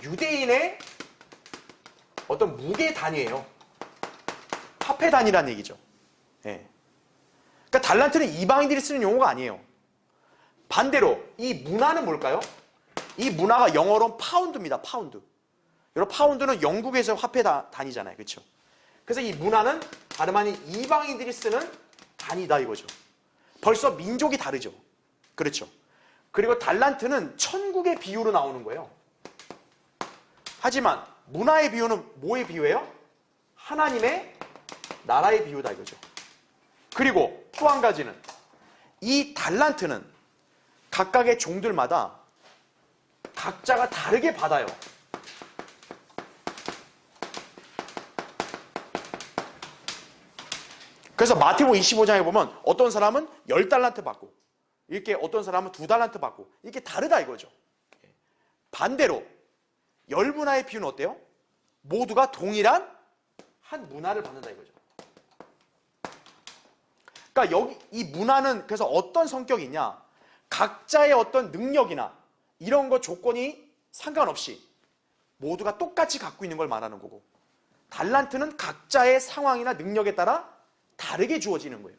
유대인의 어떤 무게 단위예요. 화폐 단위라는 얘기죠. 예. 그러니까 달란트는 이방인들이 쓰는 용어가 아니에요. 반대로 이 문화는 뭘까요? 이 문화가 영어로 파운드입니다. 파운드. 여러분 파운드는 영국에서 화폐 단위잖아요. 그렇죠? 그래서 이 문화는 다름 아닌 이방인들이 쓰는 단위다 이거죠. 벌써 민족이 다르죠. 그렇죠? 그리고 달란트는 천국의 비유로 나오는 거예요. 하지만 문화의 비유는 뭐의 비유예요? 하나님의 나라의 비유다 이거죠. 그리고 또 한 가지는 이 달란트는 각각의 종들마다 각자가 다르게 받아요. 그래서 마태복음 25장에 보면 어떤 사람은 10달란트 받고 이렇게 어떤 사람은 2달란트 받고 이렇게 다르다 이거죠. 반대로 열 문화의 비유는 어때요? 모두가 동일한 한 문화를 받는다 이거죠. 그러니까 여기 이 문화는 그래서 어떤 성격이 있냐? 각자의 어떤 능력이나 이런 거 조건이 상관없이 모두가 똑같이 갖고 있는 걸 말하는 거고, 달란트는 각자의 상황이나 능력에 따라 다르게 주어지는 거예요.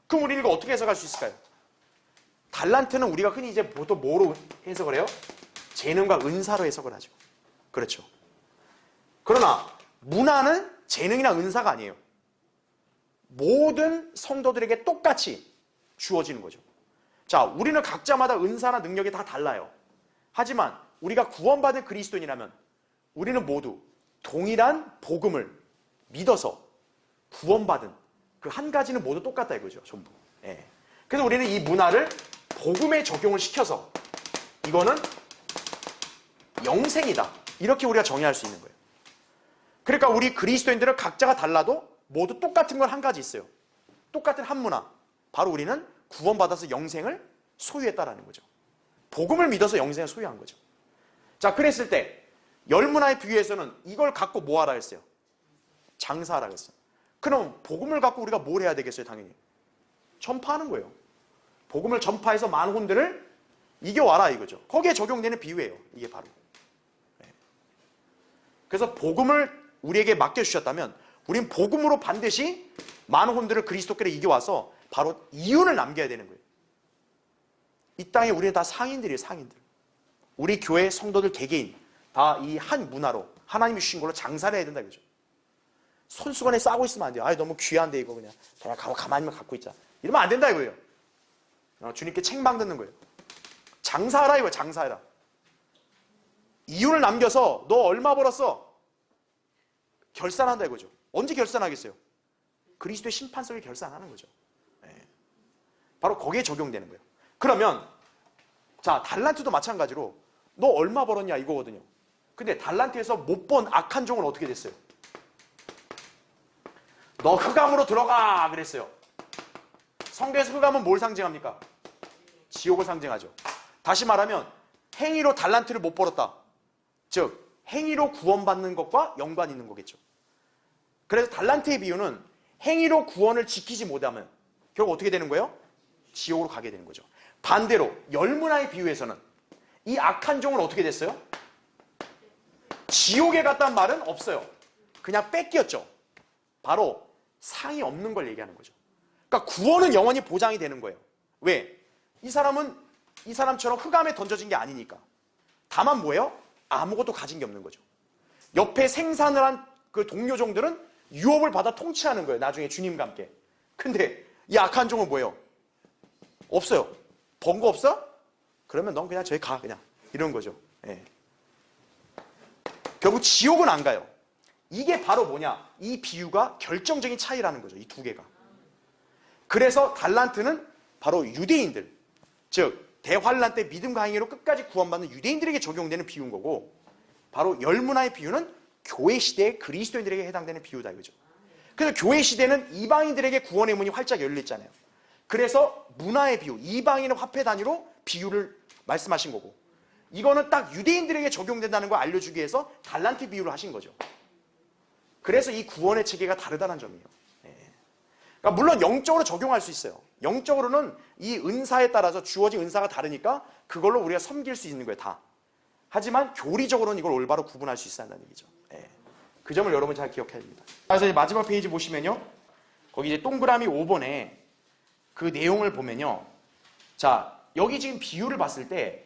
그럼 우리는 이거 어떻게 해석할 수 있을까요? 달란트는 우리가 흔히 이제 보통 뭐로 해석을 해요? 재능과 은사로 해석을 하죠. 그렇죠. 그러나 문화는 재능이나 은사가 아니에요. 모든 성도들에게 똑같이 주어지는 거죠. 자, 우리는 각자마다 은사나 능력이 다 달라요. 하지만 우리가 구원받은 그리스도인이라면 우리는 모두 동일한 복음을 믿어서 구원받은 그 한 가지는 모두 똑같다 이거죠. 전부. 예. 그래서 우리는 이 문화를 복음에 적용을 시켜서 이거는 영생이다. 이렇게 우리가 정의할 수 있는 거예요. 그러니까 우리 그리스도인들은 각자가 달라도 모두 똑같은 건 한 가지 있어요. 똑같은 한 문화. 바로 우리는 구원받아서 영생을 소유했다라는 거죠. 복음을 믿어서 영생을 소유한 거죠. 자, 그랬을 때 열 문화의 비유에서는 이걸 갖고 뭐 하라 했어요? 장사하라 했어요. 그럼 복음을 갖고 우리가 뭘 해야 되겠어요? 당연히 전파하는 거예요. 복음을 전파해서 많은 혼들을 이겨와라 이거죠. 거기에 적용되는 비유예요. 이게 바로. 그래서 복음을 우리에게 맡겨주셨다면 우린 복음으로 반드시 많은 혼들을 그리스도께로 이겨와서 바로 이윤을 남겨야 되는 거예요. 이 땅에 우리는 다 상인들이에요. 상인들. 우리 교회 성도들 개개인 다 이 한 문화로 하나님이 주신 걸로 장사를 해야 된다 이거죠. 손수건에 싸고 있으면 안 돼요. 아, 너무 귀한데 이거 그냥 가만히만 갖고 있자. 이러면 안 된다 이거예요. 주님께 책망 듣는 거예요. 장사하라 이거예요. 장사해라. 이윤을 남겨서 너 얼마 벌었어? 결산한다 이거죠. 언제 결산하겠어요? 그리스도의 심판석에 결산하는 거죠. 네. 바로 거기에 적용되는 거예요. 그러면 자, 달란트도 마찬가지로 너 얼마 벌었냐 이거거든요. 근데 달란트에서 못 본 악한 종은 어떻게 됐어요? 너 흑암으로 들어가 그랬어요. 성경에서 흑암은 뭘 상징합니까? 지옥을 상징하죠. 다시 말하면 행위로 달란트를 못 벌었다. 즉 행위로 구원받는 것과 연관이 있는 거겠죠. 그래서 달란트의 비유는 행위로 구원을 지키지 못하면 결국 어떻게 되는 거예요? 지옥으로 가게 되는 거죠. 반대로 열문화의 비유에서는 이 악한 종은 어떻게 됐어요? 지옥에 갔다는 말은 없어요. 그냥 뺏겼죠. 바로 상이 없는 걸 얘기하는 거죠. 그러니까 구원은 영원히 보장이 되는 거예요. 왜? 이 사람은 이 사람처럼 흑암에 던져진 게 아니니까. 다만 뭐예요? 아무것도 가진 게 없는 거죠. 옆에 생산을 한 그 동료종들은 유업을 받아 통치하는 거예요. 나중에 주님과 함께. 근데 이 악한 종은 뭐예요? 없어요. 번 거 없어? 그러면 넌 그냥 저기 가 그냥 이런 거죠. 예. 결국 지옥은 안 가요. 이게 바로 뭐냐? 이 비유가 결정적인 차이라는 거죠. 이 두 개가. 그래서 달란트는 바로 유대인들, 즉 대환란 때 믿음과 행위로 끝까지 구원받는 유대인들에게 적용되는 비유인 거고, 바로 열문화의 비유는 교회 시대의 그리스도인들에게 해당되는 비유다 이거죠. 그래서 교회 시대는 이방인들에게 구원의 문이 활짝 열렸잖아요. 그래서 문화의 비유, 이방인의 화폐 단위로 비유를 말씀하신 거고, 이거는 딱 유대인들에게 적용된다는 걸 알려주기 위해서 달란트 비유를 하신 거죠. 그래서 이 구원의 체계가 다르다는 점이에요. 그러니까 물론 영적으로 적용할 수 있어요. 영적으로는 이 은사에 따라서 주어진 은사가 다르니까 그걸로 우리가 섬길 수 있는 거예요, 다. 하지만 교리적으로는 이걸 올바로 구분할 수 있어야 한다는 얘기죠. 그 점을 여러분 잘 기억해야 됩니다. 그래서 이제 마지막 페이지 보시면요, 거기 이제 동그라미 5번에 그 내용을 보면요, 자 여기 지금 비유를 봤을 때,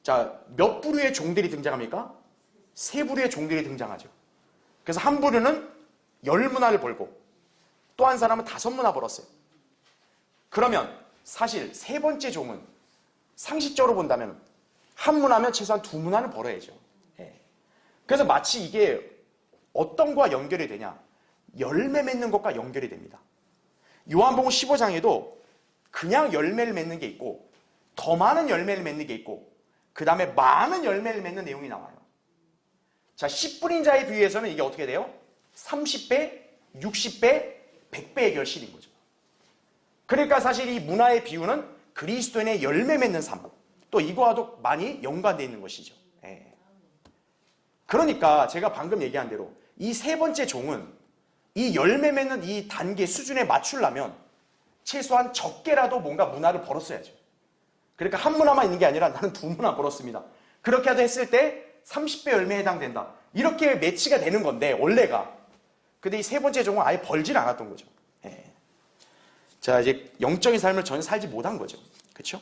자 몇 부류의 종들이 등장합니까? 세 부류의 종들이 등장하죠. 그래서 한 부류는 10문화를 벌고 또 한 사람은 5문화 벌었어요. 그러면 사실 세 번째 종은 상식적으로 본다면 한 문화면 최소한 2문화는 벌어야죠. 그래서 마치 이게 어떤 거와 연결이 되냐? 열매 맺는 것과 연결이 됩니다. 요한복음 15장에도 그냥 열매를 맺는 게 있고 더 많은 열매를 맺는 게 있고 그 다음에 많은 열매를 맺는 내용이 나와요. 자, 씨 뿌린 자에 비유해서는 이게 어떻게 돼요? 30배, 60배, 100배의 결실인 거죠. 그러니까 사실 이 문화의 비유는 그리스도인의 열매 맺는 삶, 또 이거와도 많이 연관되어 있는 것이죠. 그러니까 제가 방금 얘기한 대로 이 세 번째 종은 이 열매 맺는 이 단계 수준에 맞추려면 최소한 적게라도 뭔가 문화를 벌었어야죠. 그러니까 한 문화만 있는 게 아니라 나는 2문화 벌었습니다. 그렇게라도 했을 때 30배 열매에 해당된다. 이렇게 매치가 되는 건데 원래가. 근데 이 세 번째 종은 아예 벌질 않았던 거죠. 자, 이제 영적인 삶을 전혀 살지 못한 거죠. 그렇죠?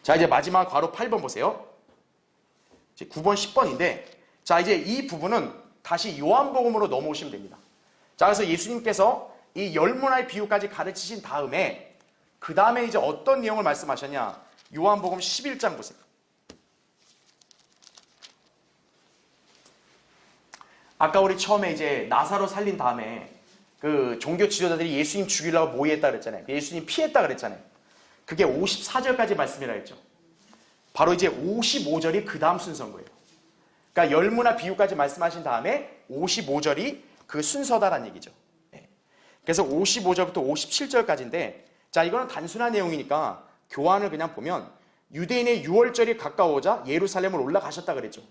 자, 이제 마지막 괄호 8번 보세요. 이제 9번, 10번인데, 자, 이제 이 부분은 다시 요한복음으로 넘어오시면 됩니다. 자, 그래서 예수님께서 이 열문화의 비유까지 가르치신 다음에 그 다음에 이제 어떤 내용을 말씀하셨냐? 요한복음 11장 보세요. 아까 우리 처음에 이제 나사로 살린 다음에 그 종교 지도자들이 예수님 죽이려고 모의했다 그랬잖아요. 예수님 피했다 그랬잖아요. 그게 54절까지 말씀이라 했죠. 바로 이제 55절이 그 다음 순서인 거예요. 그러니까 열문화 비유까지 말씀하신 다음에 55절이 그 순서다라는 얘기죠. 그래서 55절부터 57절까지인데, 자, 이거는 단순한 내용이니까 교환을 그냥 보면 유대인의 유월절이 가까워오자 예루살렘을 올라가셨다 그랬죠.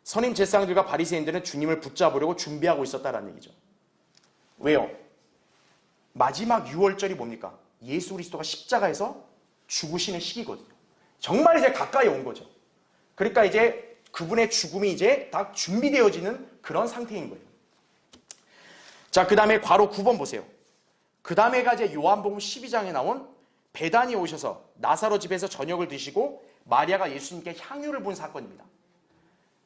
선임 제사장들과 바리새인들은 주님을 붙잡으려고 준비하고 있었다라는 얘기죠. 왜요? 마지막 유월절이 뭡니까? 예수 그리스도가 십자가에서 죽으시는 시기거든요. 정말 이제 가까이 온 거죠. 그러니까 이제 그분의 죽음이 이제 다 준비되어지는 그런 상태인 거예요. 자, 그 다음에 괄호 9번 보세요. 그 다음에가 이제 요한복음 12장에 나온 베다니에 오셔서 나사로 집에서 저녁을 드시고 마리아가 예수님께 향유를 본 사건입니다.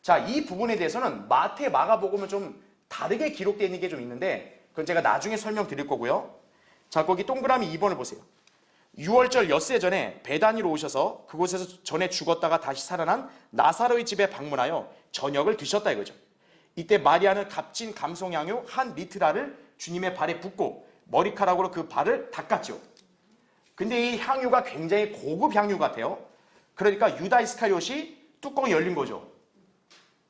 자, 이 부분에 대해서는 마태, 마가복음은 좀 다르게 기록되어 있는 게 좀 있는데 그건 제가 나중에 설명드릴 거고요. 자, 거기 동그라미 2번을 보세요. 6월절 엿새 전에 베다니로 오셔서 그곳에서 전에 죽었다가 다시 살아난 나사로의 집에 방문하여 저녁을 드셨다 이거죠. 이때 마리아는 값진 감송향유 한 리트라를 주님의 발에 붓고 머리카락으로 그 발을 닦았죠. 근데 이 향유가 굉장히 고급 향유 같아요. 그러니까 유다 이스카리옷이 뚜껑이 열린 거죠.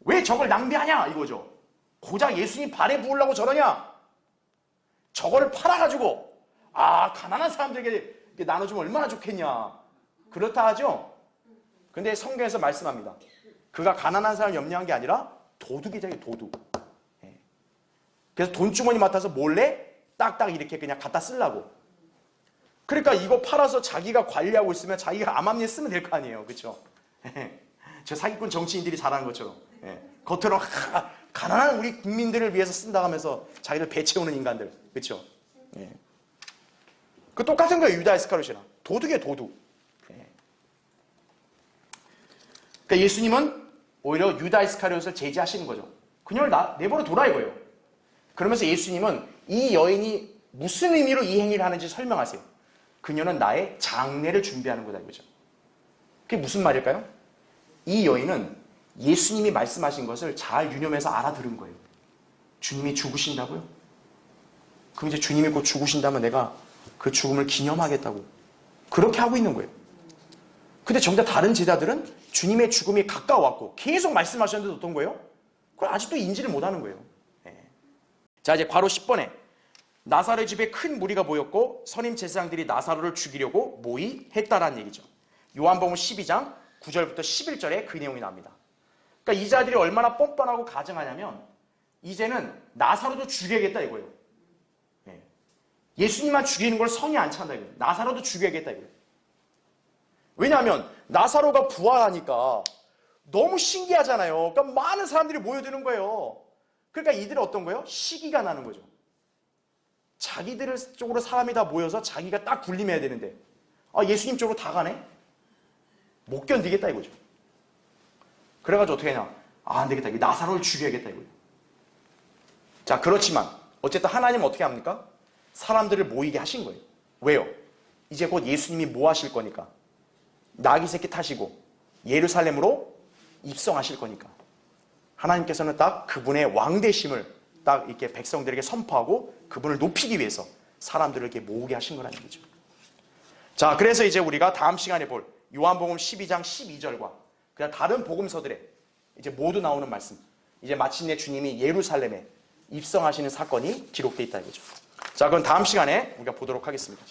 왜 저걸 낭비하냐 이거죠. 고작 예수님 발에 부으려고 저러냐. 저거를 팔아가지고 가난한 사람들에게 나눠주면 얼마나 좋겠냐. 그렇다 하죠. 근데 성경에서 말씀합니다. 그가 가난한 사람을 염려한 게 아니라 도둑이잖아요, 도둑. 예. 그래서 돈주머니 맡아서 몰래 딱딱 이렇게 그냥 갖다 쓰려고. 그러니까 이거 팔아서 자기가 관리하고 있으면 자기가 암암리에 쓰면 될 거 아니에요. 그렇죠? 저 사기꾼 정치인들이 잘하는 것처럼. 예. 겉으로 가난한 우리 국민들을 위해서 쓴다 하면서 자기를 배채우는 인간들. 그렇죠? 예. 그 똑같은 거예요. 유다 이스카리ot이랑. 도둑이에요, 도둑. 예. 그러니까 예수님은 오히려 유다 이스카리ot을 제지하시는 거죠. 그녀를 내버려 둬라 이거예요. 그러면서 예수님은 이 여인이 무슨 의미로 이 행위를 하는지 설명하세요. 그녀는 나의 장례를 준비하는 거다 이거죠. 그게 무슨 말일까요? 이 여인은 예수님이 말씀하신 것을 잘 유념해서 알아들은 거예요. 주님이 죽으신다고요? 그럼 이제 주님이 곧 죽으신다면 내가 그 죽음을 기념하겠다고 그렇게 하고 있는 거예요. 근데 정작 다른 제자들은 주님의 죽음이 가까워왔고 계속 말씀하셨는데 어떤 거예요? 그걸 아직도 인지를 못하는 거예요. 네. 자, 이제 괄호 10번에 나사로의 집에 큰 무리가 모였고 선임 제사장들이 나사로를 죽이려고 모의했다라는 얘기죠. 요한복음 12장 9절부터 11절에 그 내용이 나옵니다. 그러니까 이 자들이 얼마나 뻔뻔하고 가증하냐면 이제는 나사로도 죽여야겠다 이거예요. 네. 예수님만 죽이는 걸 성이 안 찬다 이거예요. 나사로도 죽여야겠다 이거예요. 왜냐하면 나사로가 부활하니까 너무 신기하잖아요. 그러니까 많은 사람들이 모여드는 거예요. 그러니까 이들은 어떤 거예요? 시기가 나는 거죠. 자기들 쪽으로 사람이 다 모여서 자기가 딱 군림해야 되는데 예수님 쪽으로 다 가네? 못 견디겠다 이거죠. 그래가지고 어떻게 하냐? 안 되겠다. 나사로를 죽여야겠다 이거예요. 자, 그렇지만 어쨌든 하나님은 어떻게 합니까? 사람들을 모이게 하신 거예요. 왜요? 이제 곧 예수님이 뭐 하실 거니까. 나귀 새끼 타시고 예루살렘으로 입성하실 거니까. 하나님께서는 딱 그분의 왕되심을 딱 이렇게 백성들에게 선포하고 그분을 높이기 위해서 사람들을 이렇게 모으게 하신 거라는 얘기죠. 자, 그래서 이제 우리가 다음 시간에 볼 요한복음 12장 12절과 그냥 다른 복음서들에 이제 모두 나오는 말씀. 이제 마침내 주님이 예루살렘에 입성하시는 사건이 기록되어 있다 이거죠. 자, 그럼 다음 시간에 우리가 보도록 하겠습니다.